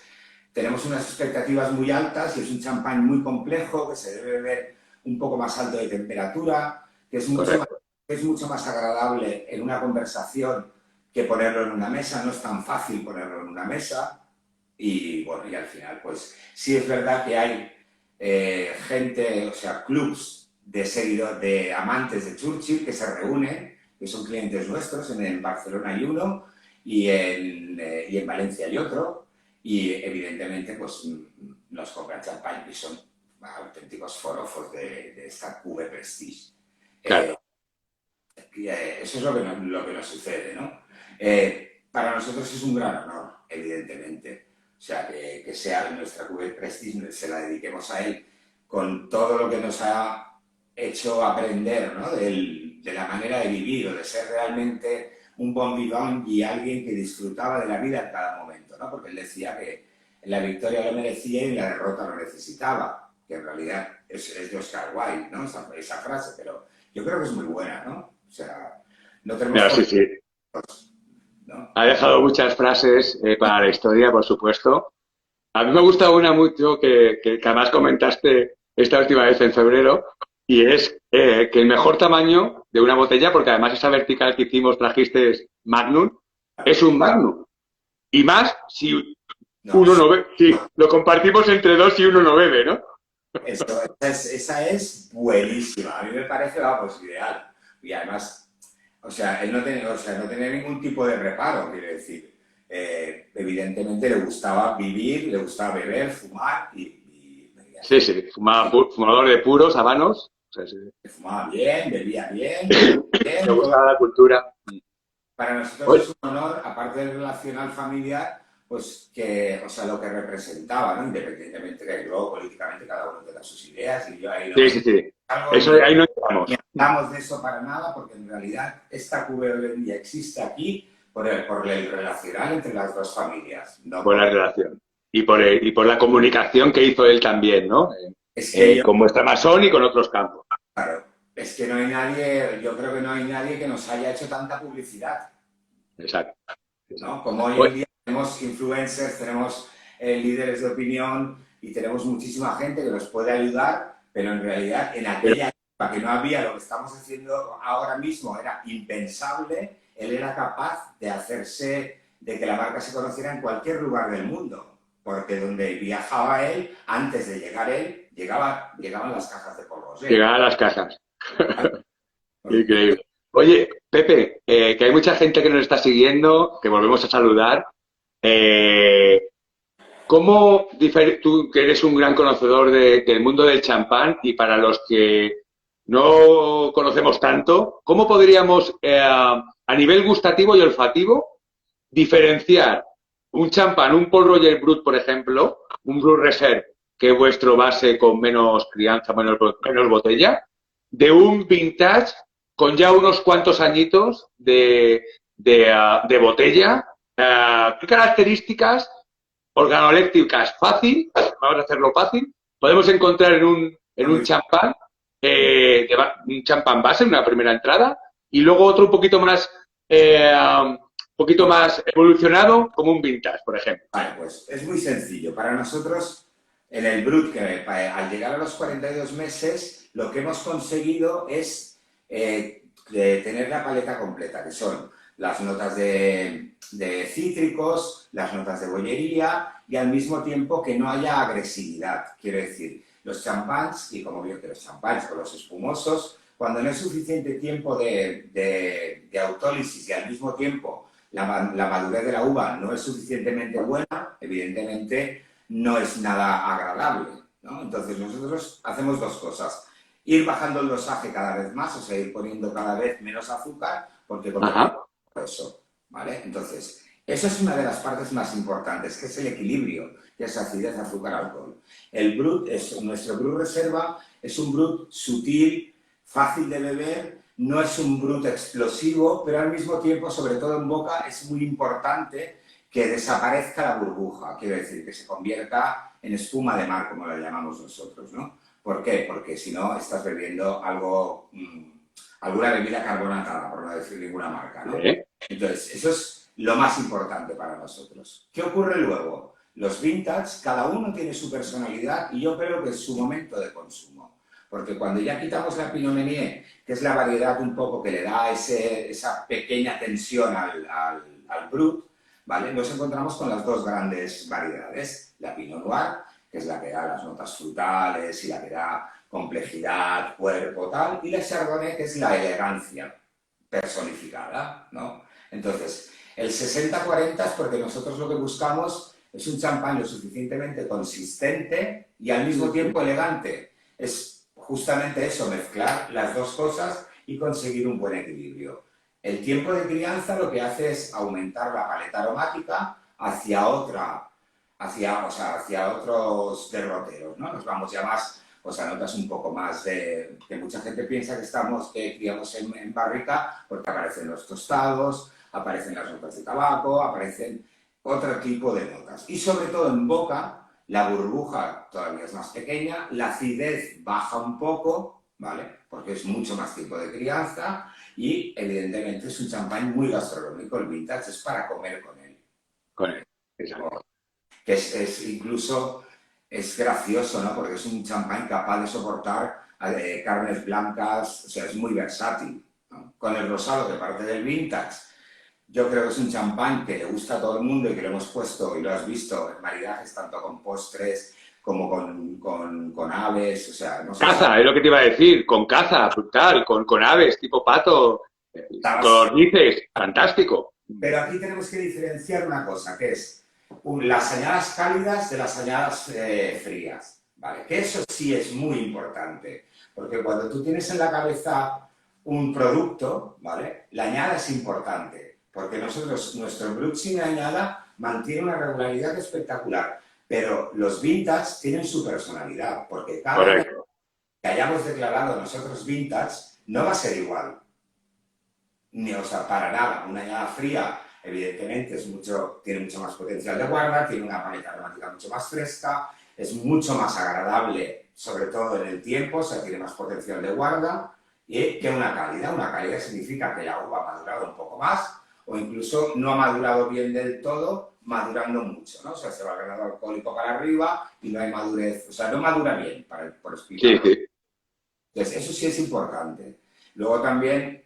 tenemos unas expectativas muy altas y es un champán muy complejo, que se debe beber un poco más alto de temperatura, que es mucho más agradable en una conversación que ponerlo en una mesa. No es tan fácil ponerlo en una mesa. Y bueno, y al final, pues sí es verdad que hay gente, o sea, clubs de amantes de Churchill que se reúnen, que son clientes nuestros. En Barcelona hay uno y en Valencia hay otro, y evidentemente pues nos compran champán y son auténticos forofos de esta Cuvée Prestige. Claro. Eso es lo que nos sucede, ¿no? Para nosotros es un gran honor, evidentemente. O sea, que sea nuestra Cuvée Prestige, se la dediquemos a él con todo lo que nos ha hecho aprender, ¿no? De la manera de vivir o de ser realmente un bon vivant y alguien que disfrutaba de la vida en cada momento, ¿no? Porque él decía que la victoria lo merecía y la derrota lo necesitaba, que en realidad es de Oscar Wilde, ¿no? Esa frase, pero yo creo que es muy buena, ¿no? O sea, no tenemos... Sí. ¿No? Ha dejado muchas frases para la historia, por supuesto. A mí me gusta una mucho que además comentaste esta última vez en febrero, y es que el mejor tamaño de una botella, porque además esa vertical que hicimos trajiste Magnum, es un Magnum. Y más si uno no bebe. Sí, lo compartimos entre dos y uno no bebe, ¿no? Esa es buenísima. A mí me parece, vamos, ideal. Y además... O sea, él no tenía ningún tipo de reparo, quiero decir. Evidentemente le gustaba vivir, le gustaba beber, fumar y sí, fumador de puros, habanos. Sí. Fumaba bien, bebía bien. Le gustaba la cultura. Para nosotros es un honor, aparte del relacional familiar, pues que, o sea, lo que representaba, ¿no? Independientemente de que luego políticamente cada uno tenga sus ideas y yo ahí no... Sí. Eso ahí no estamos. No hablamos de eso para nada, porque en realidad esta Cuvée hoy en día existe aquí por el relacional entre las dos familias. ¿No? Por la relación. Y por la comunicación que hizo él también, ¿no? Es que con vuestra Masón y con otros campos. Claro. Es que no hay nadie, yo creo que no hay nadie que nos haya hecho tanta publicidad, Exacto. ¿no? Como hoy en Oye, día tenemos influencers, tenemos líderes de opinión y tenemos muchísima gente que nos puede ayudar, pero en realidad en pero aquella época que no había lo que estamos haciendo ahora mismo, era impensable, él era capaz de hacerse, de que la marca se conociera en cualquier lugar del mundo, porque donde viajaba él, antes de llegar él, llegaban las cajas de polvos. llegar a las cajas. Pues, Increíble. Oye, Pepe, que hay mucha gente que nos está siguiendo, que volvemos a saludar. Eh, tú que eres un gran conocedor del mundo del champán y para los que no conocemos tanto, ¿cómo podríamos, a nivel gustativo y olfativo, diferenciar un champán, un Paul Roger Brut, por ejemplo, un Brut Reserve, que es vuestro base con menos crianza, menos botella, de un vintage con ya unos cuantos añitos de botella? ¿Qué características organolépticas fácil, vamos a hacerlo fácil, podemos encontrar en un champán, un champán base, una primera entrada, y luego otro un poquito más evolucionado, como un vintage, por ejemplo? vale, pues es muy sencillo. Para nosotros, en el Brut, al llegar a los 42 meses, lo que hemos conseguido es tener la paleta completa, que son las notas de cítricos, las notas de bollería y al mismo tiempo que no haya agresividad. Quiero decir, los champáns, y como veo que los champáns o los espumosos, cuando no hay suficiente tiempo de autólisis y al mismo tiempo la madurez de la uva no es suficientemente buena, evidentemente no es nada agradable, ¿no? Entonces nosotros hacemos dos cosas. Ir bajando el dosaje cada vez más, o sea, ir poniendo cada vez menos azúcar, porque Ajá. eso, ¿vale? Entonces, eso es una de las partes más importantes, que es el equilibrio, que es acidez, azúcar, alcohol. El Brut, nuestro Brut Reserva, es un Brut sutil, fácil de beber, no es un Brut explosivo, pero al mismo tiempo, sobre todo en boca, es muy importante que desaparezca la burbuja, quiero decir, que se convierta en espuma de mar, como la llamamos nosotros, ¿no? ¿Por qué? Porque si no, estás bebiendo algo, alguna bebida carbonatada, por no decir ninguna marca, ¿no? ¿Eh? Entonces, eso es lo más importante para nosotros. ¿Qué ocurre luego? Los vintage, cada uno tiene su personalidad y yo creo que es su momento de consumo. Porque cuando ya quitamos la Pinot Meunier, que es la variedad un poco que le da esa pequeña tensión al Brut, ¿vale? Nos encontramos con las dos grandes variedades. La Pinot Noir, que es la que da las notas frutales y la que da complejidad, cuerpo, tal, y la Chardonnay, que es la elegancia personificada, ¿no? Entonces, el 60-40 es porque nosotros lo que buscamos es un champán lo suficientemente consistente y al mismo tiempo elegante. Es justamente eso, mezclar las dos cosas y conseguir un buen equilibrio. El tiempo de crianza lo que hace es aumentar la paleta aromática hacia hacia otros derroteros, ¿no? Nos vamos ya más, pues a notas un poco más de, que mucha gente piensa que criamos en barrica, porque aparecen los tostados, aparecen las notas de tabaco, aparecen otro tipo de notas. Y sobre todo en boca, la burbuja todavía es más pequeña, la acidez baja un poco, ¿vale? Porque es mucho más tiempo de crianza y evidentemente es un champán muy gastronómico, el vintage es para comer con él. Con él. Exacto. Que incluso es gracioso, ¿no? Porque es un champán capaz de soportar carnes blancas, o sea, es muy versátil, ¿no? Con el rosado, que parte del vintage, yo creo que es un champán que le gusta a todo el mundo y que lo hemos puesto y lo has visto en maridajes tanto con postres como con aves, o sea, no sé. Caza, es lo que te iba a decir, con caza, brutal, con aves, tipo pato, codornices, fantástico. Pero aquí tenemos que diferenciar una cosa, que es las añadas cálidas de las añadas frías, ¿vale? Que eso sí es muy importante, porque cuando tú tienes en la cabeza un producto, ¿vale? La añada es importante, porque nuestro Brut sin añada mantiene una regularidad espectacular, pero los vintage tienen su personalidad, porque cada vez Correcto. que hayamos declarado nosotros vintage, no va a ser igual. Ni, o sea, para nada. Una añada fría, evidentemente, tiene mucho más potencial de guarda, tiene una paleta aromática mucho más fresca, es mucho más agradable, sobre todo en el tiempo, o sea, tiene más potencial de guarda Y que una cálida. Una cálida significa que la uva ha madurado un poco más o incluso no ha madurado bien del todo, madurando mucho, ¿no? O sea, se va el grado alcohólico para arriba y no hay madurez, o sea, no madura bien, por Sí, explicarlo. sí. Entonces, eso sí es importante. Luego también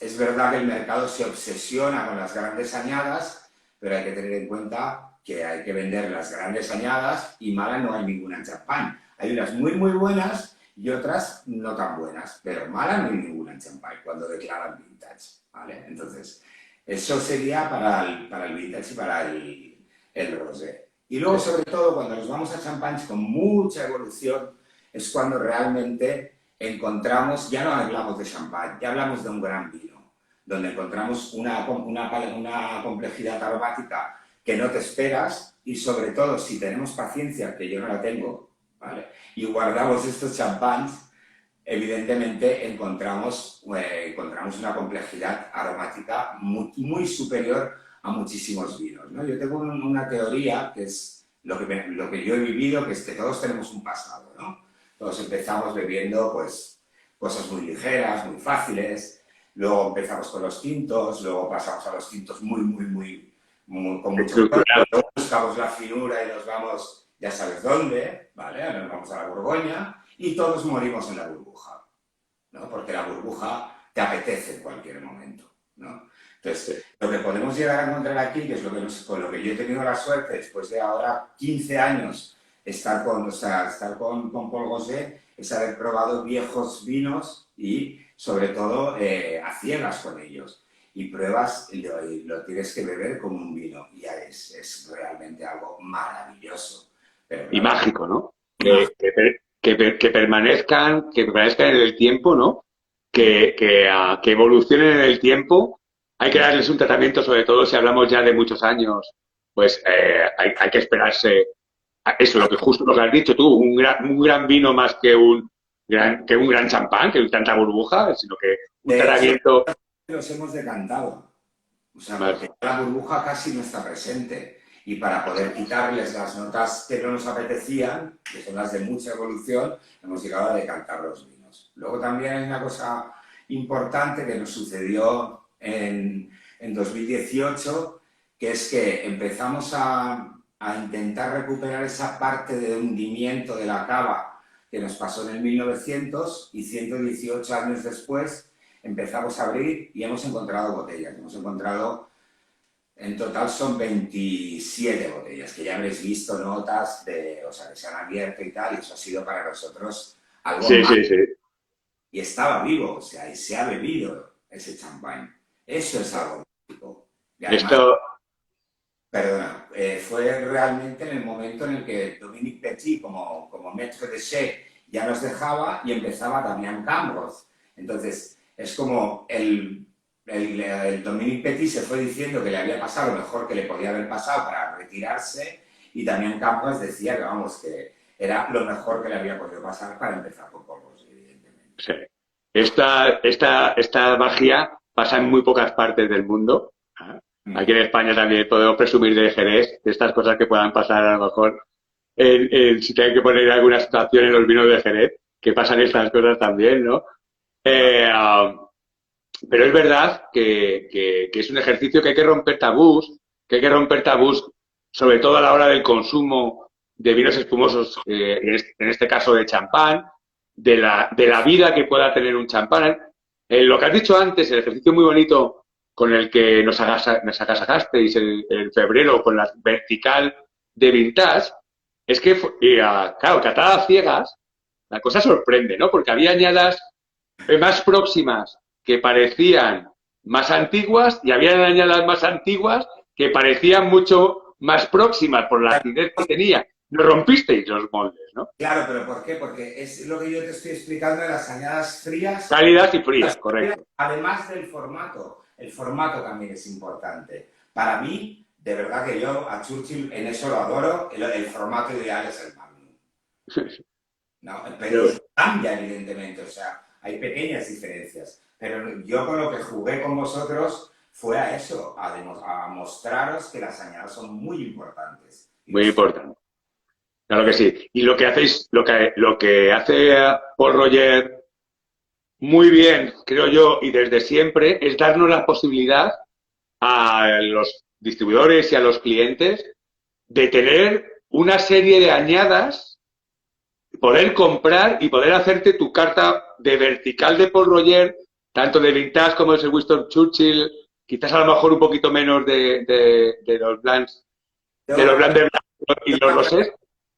es verdad que el mercado se obsesiona con las grandes añadas, pero hay que tener en cuenta que hay que vender las grandes añadas y mala no hay ninguna en champán. Hay unas muy, muy buenas y otras no tan buenas, pero mala no hay ninguna en champán cuando declaran vintage, ¿vale? Entonces, eso sería para el vintage y para el rosé. Y luego, sobre todo, cuando nos vamos a champáns con mucha evolución, es cuando realmente encontramos, ya no hablamos de champán, ya hablamos de un gran vino, donde encontramos una complejidad aromática que no te esperas y sobre todo si tenemos paciencia, que yo no la tengo, ¿vale? Y guardamos estos champáns, evidentemente encontramos una complejidad aromática muy, muy superior a muchísimos vinos, ¿no? Yo tengo una teoría que es lo que yo he vivido, que es que todos tenemos un pasado, ¿no? Todos empezamos bebiendo pues, cosas muy ligeras, muy fáciles, luego empezamos con los tintos, luego pasamos a los tintos con mucho tono, luego buscamos la finura y nos vamos, ya sabes dónde, ¿vale? Nos vamos a la Borgoña y todos morimos en la burbuja, ¿no? Porque la burbuja te apetece en cualquier momento, ¿no? Entonces, lo que podemos llegar a encontrar aquí, que es con lo que yo he tenido la suerte, después de ahora 15 años estar con Paul Gauguin, es haber probado viejos vinos y, sobre todo, a ciegas con ellos. Y pruebas y lo tienes que beber como un vino. Y es realmente algo maravilloso. Pero, Y claro, mágico, ¿no? mágico. Que permanezcan en el tiempo, ¿no? Que evolucionen en el tiempo. Hay que darles un tratamiento, sobre todo si hablamos ya de muchos años, pues hay que esperarse. Eso, justo lo que has dicho tú, un gran vino más que un gran champán, que tanta burbuja, sino que un De hecho, tratamiento los hemos decantado. O sea, más. porque la burbuja casi no está presente. Y para poder quitarles las notas que no nos apetecían, que son las de mucha evolución, hemos llegado a decantar los vinos. Luego también hay una cosa importante que nos sucedió en 2018, que es que empezamos a intentar recuperar esa parte de hundimiento de la cava que nos pasó en el 1900 y 118 años después empezamos a abrir y hemos encontrado botellas. Hemos encontrado, en total son 27 botellas, que ya habréis visto notas o sea, que se han abierto y tal, y eso ha sido para nosotros algo Sí, más. sí, sí. Y estaba vivo, o sea, y se ha bebido ese champán. Eso es algo mágico. Y además, Esto, perdona, fue realmente en el momento en el que Dominique Petit, como maître de chef, ya nos dejaba y empezaba Damián Cambros. Entonces, es como el Dominique Petit se fue diciendo que le había pasado lo mejor que le podía haber pasado para retirarse y Damián Campos decía que, vamos, que era lo mejor que le había podido pasar para empezar con Polvos, evidentemente. sí. Esta magia pasa en muy pocas partes del mundo. Aquí en España también podemos presumir de Jerez, de estas cosas que puedan pasar a lo mejor si tengo que poner alguna situación en los vinos de Jerez, que pasan estas cosas también, ¿no? Eh, um, pero es verdad que es un ejercicio que hay que romper tabús, sobre todo a la hora del consumo de vinos espumosos, en este caso de champán, de la vida que pueda tener un champán. Lo que has dicho antes, el ejercicio muy bonito con el que nos agasajasteis en febrero con la vertical de vintage, es que, claro, catada a ciegas, la cosa sorprende, ¿no? Porque había añadas más próximas que parecían más antiguas y había añadas más antiguas que parecían mucho más próximas por la acidez que tenía. No rompisteis los moldes, ¿no? Claro, pero ¿por qué? Porque es lo que yo te estoy explicando de las añadas frías. Cálidas y frías, correcto. Además del formato, el formato también es importante. Para mí, de verdad que yo a Churchill en eso lo adoro, el formato ideal es el Magnum. ¿No? Pero cambia evidentemente, o sea, hay pequeñas diferencias. Pero yo con lo que jugué con vosotros fue a eso, a mostraros que las añadas son muy importantes. Muy importante. Claro que sí. Y lo que hacéis, lo que hace Paul Roger muy bien, creo yo, y desde siempre, es darnos la posibilidad a los distribuidores y a los clientes de tener una serie de añadas, poder comprar y poder hacerte tu carta de vertical de Paul Roger, tanto de vintage como es el Winston Churchill, quizás a lo mejor un poquito menos de los blancs, de los Yo, blancs de blanc y yo los rosés,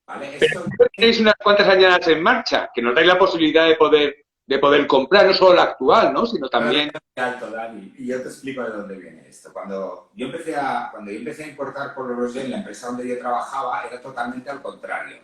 ¿vale? pero Esto tenéis unas cuantas añadas en marcha que nos dais la posibilidad de poder comprar, no solo la actual, ¿no? Sino no lo veo también. muy alto, Dani, y yo te explico de dónde viene esto. Cuando yo empecé a importar por Roger, la empresa donde yo trabajaba era totalmente al contrario.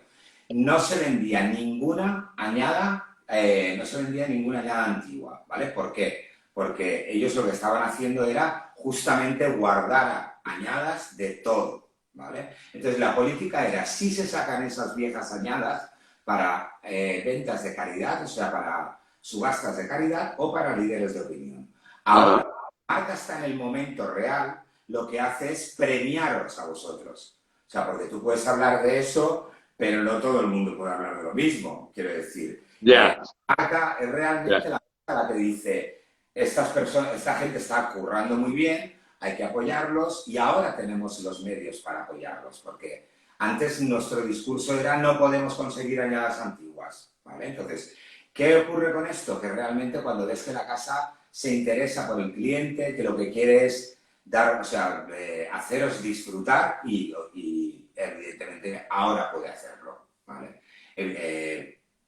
No se vendía ninguna añada, no se vendía ninguna añada antigua, ¿vale? ¿Por qué? Porque ellos lo que estaban haciendo era justamente guardar añadas de todo, ¿vale? Entonces la política era, si se sacan esas viejas añadas para ventas de caridad, o sea, para subastas de caridad o para líderes de opinión. Ahora, Ajá. la marca está en el momento real, lo que hace es premiaros a vosotros. O sea, porque tú puedes hablar de eso, pero no todo el mundo puede hablar de lo mismo, quiero decir. Ya, La marca es ya. realmente la marca la que dice, esta gente está currando muy bien, hay que apoyarlos y ahora tenemos los medios para apoyarlos, porque antes nuestro discurso era no podemos conseguir añadas antiguas, ¿vale? Entonces, ¿qué ocurre con esto? Que realmente cuando ves que la casa se interesa por el cliente, que lo que quiere es dar, o sea, haceros disfrutar y evidentemente ahora puede hacerlo, ¿vale?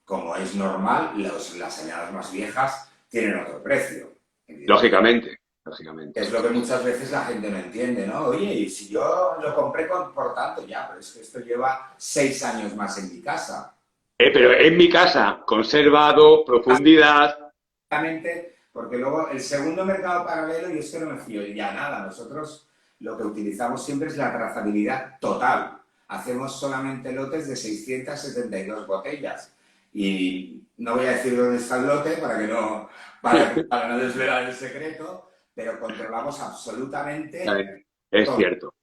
Como es normal, las añadas más viejas tienen otro precio, evidentemente. Lógicamente, lógicamente. Es lo que muchas veces la gente no entiende, ¿no? Oye, y si yo lo compré por tanto, ya, pero es que esto lleva 6 años más en mi casa. Pero en mi casa, conservado, profundidad. Exactamente, porque luego el segundo mercado paralelo, y es que no me fío ya nada, nosotros lo que utilizamos siempre es la trazabilidad total. Hacemos solamente lotes de 672 botellas. Y no voy a decir dónde está el lote para no desvelar el secreto, pero controlamos absolutamente Es todo. cierto.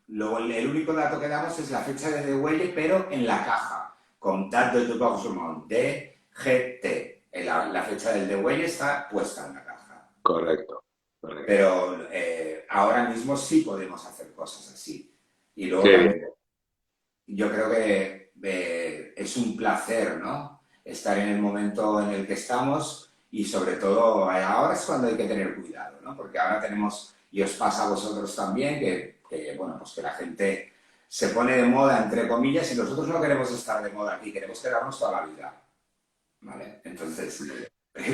Luego el único dato que damos es la fecha de degüelle, pero en la caja, con date de débarquement, DGT. La fecha del degüelle está puesta en la caja. Correcto. Correcto. Pero ahora mismo sí podemos hacer cosas así. Y luego Qué también bien. yo creo que es un placer, ¿no? Estar en el momento en el que estamos y sobre todo ahora es cuando hay que tener cuidado, ¿no? Porque ahora tenemos, y os pasa a vosotros también, bueno, pues que la gente se pone de moda, entre comillas, y nosotros no queremos estar de moda aquí, queremos quedarnos toda la vida, ¿vale? Entonces,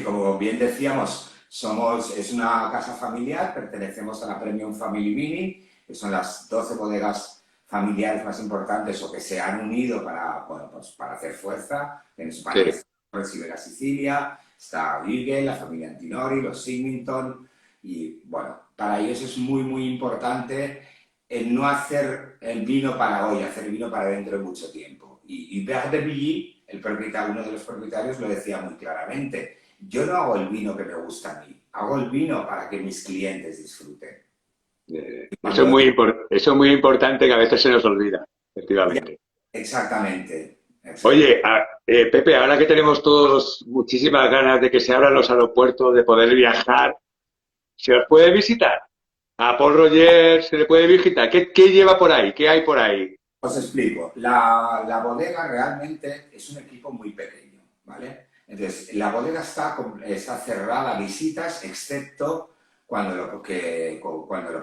como bien decíamos, es una casa familiar, pertenecemos a la Premium Family Mini, que son las 12 bodegas familiares más importantes o que se han unido para, bueno, pues para hacer fuerza. En España Sí. recibe la Sicilia, está Virgil, la familia Antinori, los Symington, y bueno, para ellos es muy, muy importante el no hacer el vino para hoy, hacer vino para dentro de mucho tiempo. Y Bert de Billy, uno de los propietarios, lo decía muy claramente. Yo no hago el vino que me gusta a mí, hago el vino para que mis clientes disfruten. Y Eso es cuando, eso es muy importante que a veces se nos olvida, efectivamente. exactamente, Oye, exactamente. Pepe, ahora que tenemos todos muchísimas ganas de que se abran los aeropuertos, de poder viajar, ¿se os puede visitar? A Paul Roger se le puede visitar. ¿Qué lleva por ahí? ¿Qué hay por ahí? Os explico. La bodega realmente es un equipo muy pequeño, ¿vale? Entonces, la bodega está cerrada a visitas, excepto cuando lo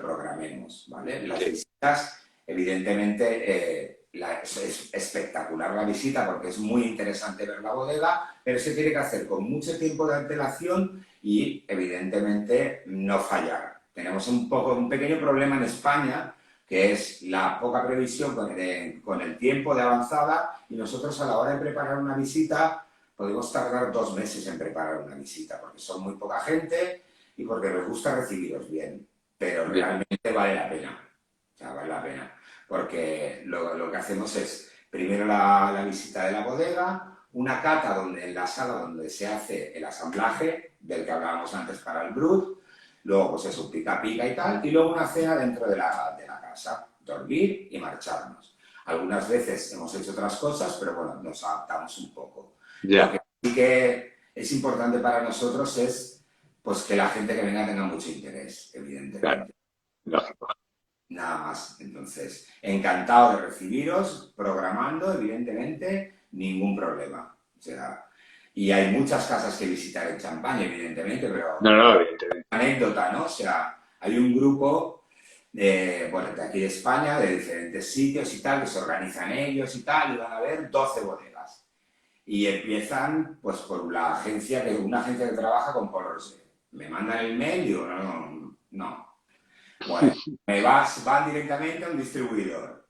programemos, ¿vale? Las Sí, visitas, evidentemente, es espectacular la visita porque es muy interesante ver la bodega, pero se tiene que hacer con mucho tiempo de antelación y, evidentemente, no fallar. Tenemos un pequeño problema en España, que es la poca previsión con el tiempo de avanzada, y nosotros a la hora de preparar una visita podemos tardar 2 meses en preparar una visita, porque son muy poca gente y porque nos gusta recibiros bien, pero ya, realmente vale la pena, o sea, vale la pena, porque lo que hacemos es primero la visita de la bodega, una cata en la sala donde se hace el asamblaje del que hablábamos antes para el Brut, luego pues eso, pica pica y tal, y luego una cena dentro de la casa, dormir y marcharnos. Algunas veces hemos hecho otras cosas, pero bueno, nos adaptamos un poco. Lo ya. que sí que es importante para nosotros es pues que la gente que venga tenga mucho interés, Claro, evidentemente. lógico. Nada más. Entonces, encantado de recibiros, programando, evidentemente, ningún problema. O sea, y hay muchas casas que visitar en Champaña, evidentemente, No, pero no, evidentemente. anécdota, ¿no? O sea, hay un grupo bueno, de aquí de España, de diferentes sitios y tal, que se organizan ellos y tal, y van a haber 12 bodegas. Y empiezan, pues, por la agencia, una agencia que trabaja con Paul Roger. Me mandan el mail y digo, no, no, no. Bueno, van directamente a un distribuidor.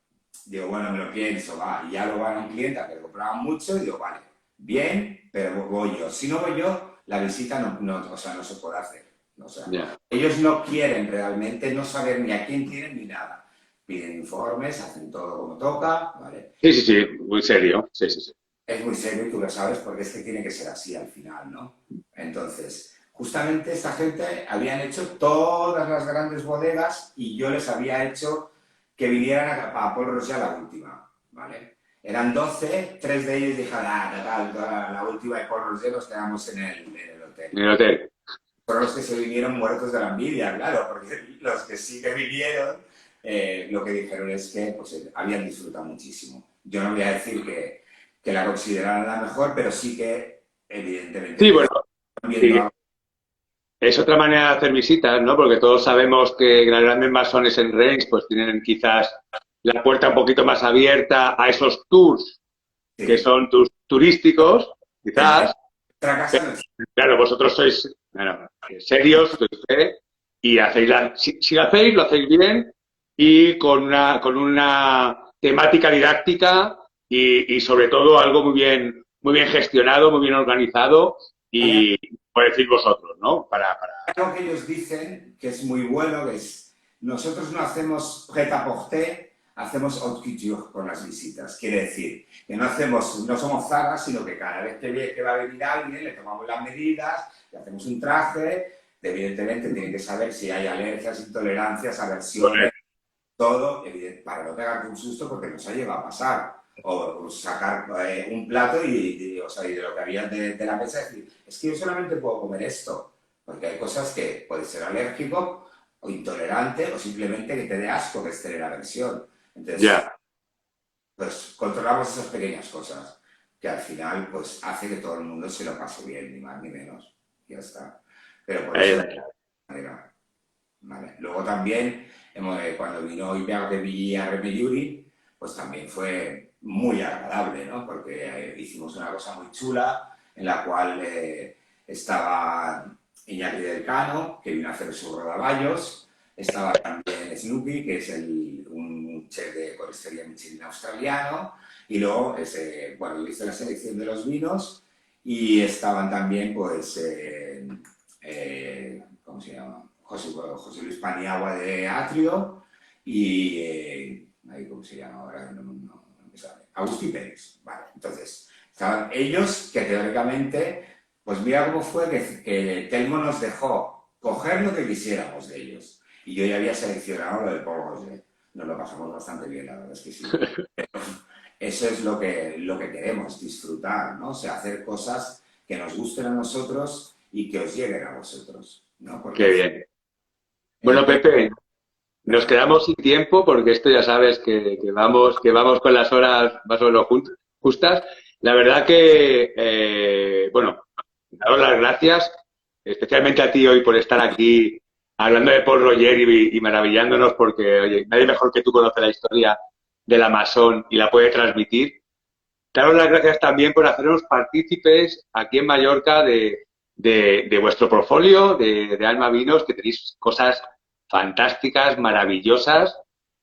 Digo, bueno, me lo pienso, va. Y ya lo van a un cliente que compraban mucho y digo, vale, bien, pero voy yo. Si no voy yo, la visita o sea, no se puede hacer. O sea, Ya. ellos no quieren realmente no saber ni a quién tienen ni nada. Piden informes, hacen todo como toca, ¿vale? Sí, sí, sí, muy serio. Sí, sí, sí. Es muy serio y tú lo sabes porque es que tiene que ser así al final, ¿no? Entonces, justamente esta gente habían hecho todas las grandes bodegas y yo les había hecho que vinieran a Paul Roger a la última, ¿vale? Eran 12, tres de ellos dijeron, la última de Paul Roger nos quedamos en el hotel. En el hotel. Fueron los que se vinieron muertos de la envidia, claro, porque los que sí que vinieron, lo que dijeron es que pues, habían disfrutado muchísimo. Yo no voy a decir que la consideraran la mejor, pero sí que, evidentemente, Sí, que bueno, estaban sí, viendo algo. es otra manera de hacer visitas, ¿no? Porque todos sabemos que las grandes masones en Rennes pues tienen quizás la puerta un poquito más abierta a esos tours que Sí. son tours turísticos, En quizás. nuestra casa no es. Claro, vosotros sois bueno, serios, sois fe, y hacéis si lo hacéis, lo hacéis bien y con una temática didáctica y sobre todo algo muy bien gestionado, muy bien organizado Hay y por decir vosotros, ¿no? algo que ellos dicen que es muy bueno, que es, nosotros no hacemos prêt-à-porter, hacemos haute couture con las visitas. Quiere decir que no somos Zara, sino que cada vez que va a venir alguien le tomamos las medidas, le hacemos un traje, evidentemente tiene que saber si hay alergias, intolerancias, aversiones, todo, para no pegarte un susto porque nos ha llegado a pasar. O sacar un plato o sea, y de lo que había de la mesa decir, es que yo solamente puedo comer esto, porque hay cosas que puedes ser alérgico o intolerante o simplemente que te dé asco que es tener aversión. Entonces, Ya. pues controlamos esas pequeñas cosas que al final pues hace que todo el mundo se lo pase bien, ni más ni menos. Ya está. Pero por eso, Eh, manera, ¿vale? Luego también, cuando vino Ibeak de Villa Remediuri, pues también fue muy agradable, ¿no? Porque hicimos una cosa muy chula en la cual estaba Iñaki del Cano, que vino a hacer sus rodaballos, estaba también Snoopy, que es un chef de coristería Michelin australiano, y luego, bueno, yo hice la selección de los vinos y estaban también, pues, ¿cómo se llama? José Luis Paniagua de Atrio y, ¿cómo se llama ahora? No me sale. Agustín Pérez. Vale, entonces, estaban ellos que teóricamente, pues mira cómo fue que Telmo nos dejó coger lo que quisiéramos de ellos. Y yo ya había seleccionado lo de Paul Roger. Nos lo pasamos bastante bien, la verdad es que sí. Pero eso es lo que queremos, disfrutar, ¿no? O sea, hacer cosas que nos gusten a nosotros y que os lleguen a vosotros, ¿no? Porque qué al bien. el Bueno, Pepe, nos perdón, quedamos sin tiempo porque esto ya sabes que vamos con las horas más o menos justas. La verdad que, bueno, daros las gracias, especialmente a ti hoy por estar aquí hablando de Paul Roger y maravillándonos porque, oye, nadie mejor que tú conoce la historia de la Masón y la puede transmitir. Daros las gracias también por hacernos partícipes aquí en Mallorca de vuestro portfolio de Alma Vinos, que tenéis cosas fantásticas, maravillosas,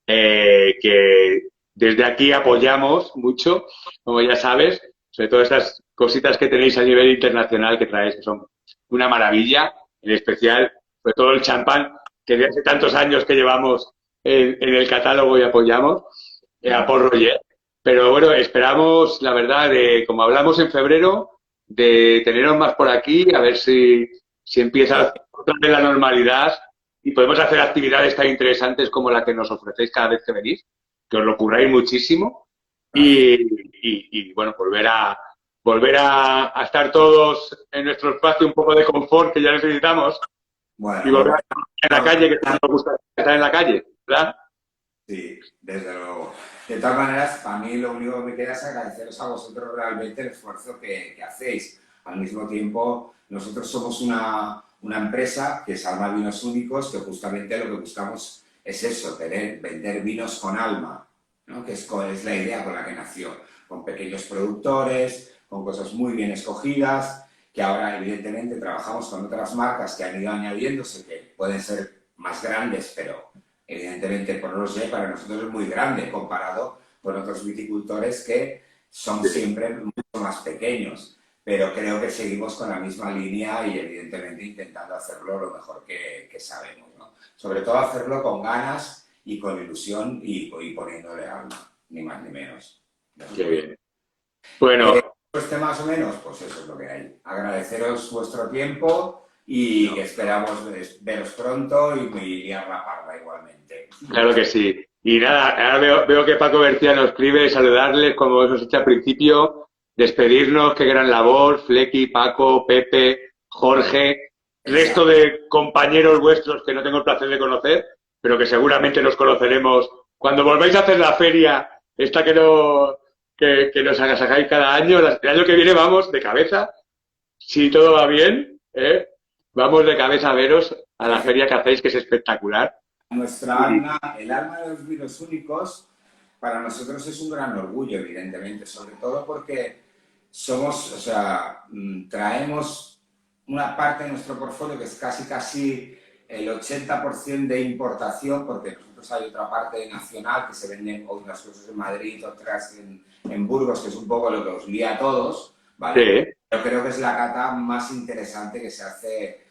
que desde aquí apoyamos mucho, como ya sabes, sobre todo estas cositas que tenéis a nivel internacional que traéis, que son una maravilla, en especial, sobre todo el champán, que de hace tantos años que llevamos en el catálogo y apoyamos, a Paul Roger. Pero bueno, esperamos, la verdad, como hablamos en febrero, de teneros más por aquí, a ver si empieza otra vez la normalidad y podemos hacer actividades tan interesantes como la que nos ofrecéis cada vez que venís, que os lo curráis muchísimo y bueno, volver volver a estar todos en nuestro espacio, un poco de confort que ya necesitamos, y Bueno, volver a estar en la calle, que nos gusta estar en la calle, ¿verdad? sí, desde luego. De todas maneras, para mí lo único que me queda es agradeceros a vosotros realmente el esfuerzo que hacéis. Al mismo tiempo, nosotros somos una empresa que es Alma Vinos Únicos, que justamente lo que buscamos es eso, vender vinos con alma, ¿no? Que es la idea con la que nació, con pequeños productores, con cosas muy bien escogidas, que ahora evidentemente trabajamos con otras marcas que han ido añadiéndose, que pueden ser más grandes, pero evidentemente por Roger para nosotros es muy grande comparado con otros viticultores que son siempre mucho más pequeños, pero creo que seguimos con la misma línea y evidentemente intentando hacerlo lo mejor que sabemos, ¿no? Sobre todo hacerlo con ganas y con ilusión y poniéndole alma, ni más ni menos. Qué bien. Bueno, Este más o menos, pues eso es lo que hay. Agradeceros vuestro tiempo y que esperamos veros pronto y a la parda igualmente. claro que sí. Y nada, ahora veo que Paco García nos escribe, saludarles, como hemos hecho al principio, despedirnos, qué gran labor, Flequi, Paco, Pepe, Jorge, resto de compañeros vuestros que no tengo el placer de conocer, pero que seguramente nos conoceremos cuando volváis a hacer la feria, esta que nos hagáis cada año. El año que viene vamos de cabeza, si todo va bien, ¿eh? Vamos de cabeza a veros a la feria que hacéis, que es espectacular. Nuestra alma, el alma de los vinos únicos, para nosotros es un gran orgullo, evidentemente, sobre todo porque somos, o sea, traemos una parte de nuestro portfolio que es casi el 80% de importación, porque nosotros hay otra parte nacional que se venden unas cosas en Madrid, otras en Burgos, que es un poco lo que os lía a todos, ¿vale? Sí. Yo creo que es la cata más interesante que se hace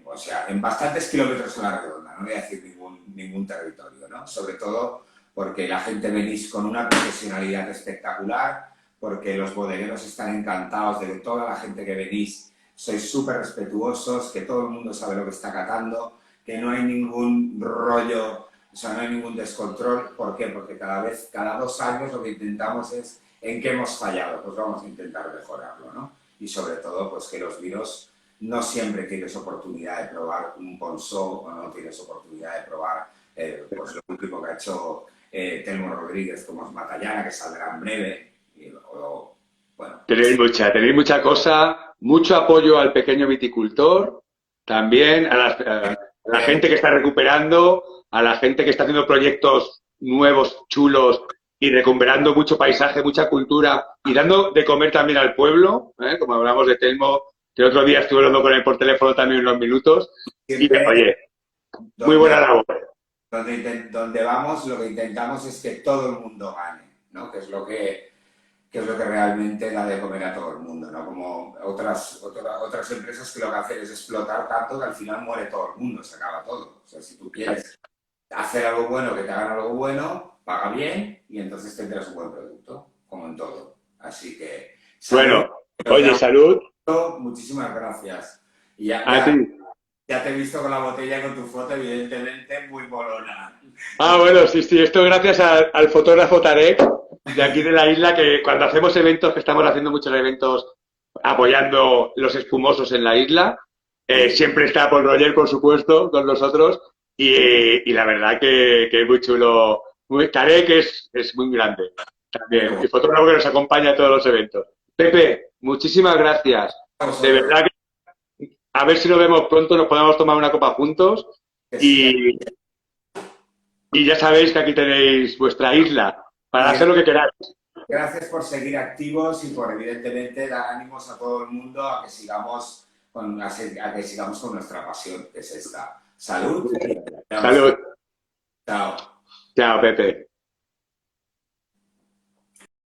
o sea, en bastantes kilómetros a la redonda, no voy a decir ningún territorio, ¿no? Sobre todo porque la gente venís con una profesionalidad espectacular, porque los bodegueros están encantados de que toda la gente que venís sois súper respetuosos, que todo el mundo sabe lo que está catando, que no hay ningún rollo, o sea, no hay ningún descontrol. ¿Por qué? Porque cada 2 años lo que intentamos es en qué hemos fallado, pues vamos a intentar mejorarlo, ¿no? Y sobre todo, pues que los vinos no siempre tienes oportunidad de probar un Ponceau o no tienes oportunidad de probar pues lo último que ha hecho Telmo Rodríguez como es Matallana, que saldrá en breve. Bueno, Tenéis mucha cosa, mucho apoyo al pequeño viticultor, también a la gente que está recuperando, a la gente que está haciendo proyectos nuevos, chulos y recuperando mucho paisaje, mucha cultura y dando de comer también al pueblo, ¿eh? Como hablamos de Telmo, que el otro día estuve hablando con él por teléfono también unos minutos y siempre oye, muy buena labor. donde vamos, lo que intentamos es que todo el mundo gane, ¿no? Que es lo que realmente da de comer a todo el mundo, ¿no? Como otras empresas que lo que hacen es explotar tanto que al final muere todo el mundo, se acaba todo. O sea, si tú quieres hacer algo bueno, que te hagan algo bueno, paga bien y entonces tendrás un buen producto, como en todo. Así que, salud. Bueno, oye, salud. Muchísimas gracias. Y A ti. ya te he visto con la botella con tu foto, evidentemente, muy molona. Ah, bueno, sí, esto gracias al fotógrafo Tarek de aquí de la isla, que cuando hacemos eventos, que estamos haciendo muchos eventos apoyando los espumosos en la isla, siempre está Paul Roger, por supuesto, con nosotros, y la verdad que es muy chulo. Tarek es muy grande también, y fotógrafo que nos acompaña a todos los eventos. Pepe, muchísimas gracias. De verdad que a ver si nos vemos pronto, nos podemos tomar una copa juntos y ya sabéis que aquí tenéis vuestra isla para hacer lo que queráis. Gracias por seguir activos y por, evidentemente, dar ánimos a todo el mundo a que sigamos con nuestra pasión, que es esta. Salud. Salud. Chao. Chao, Pepe.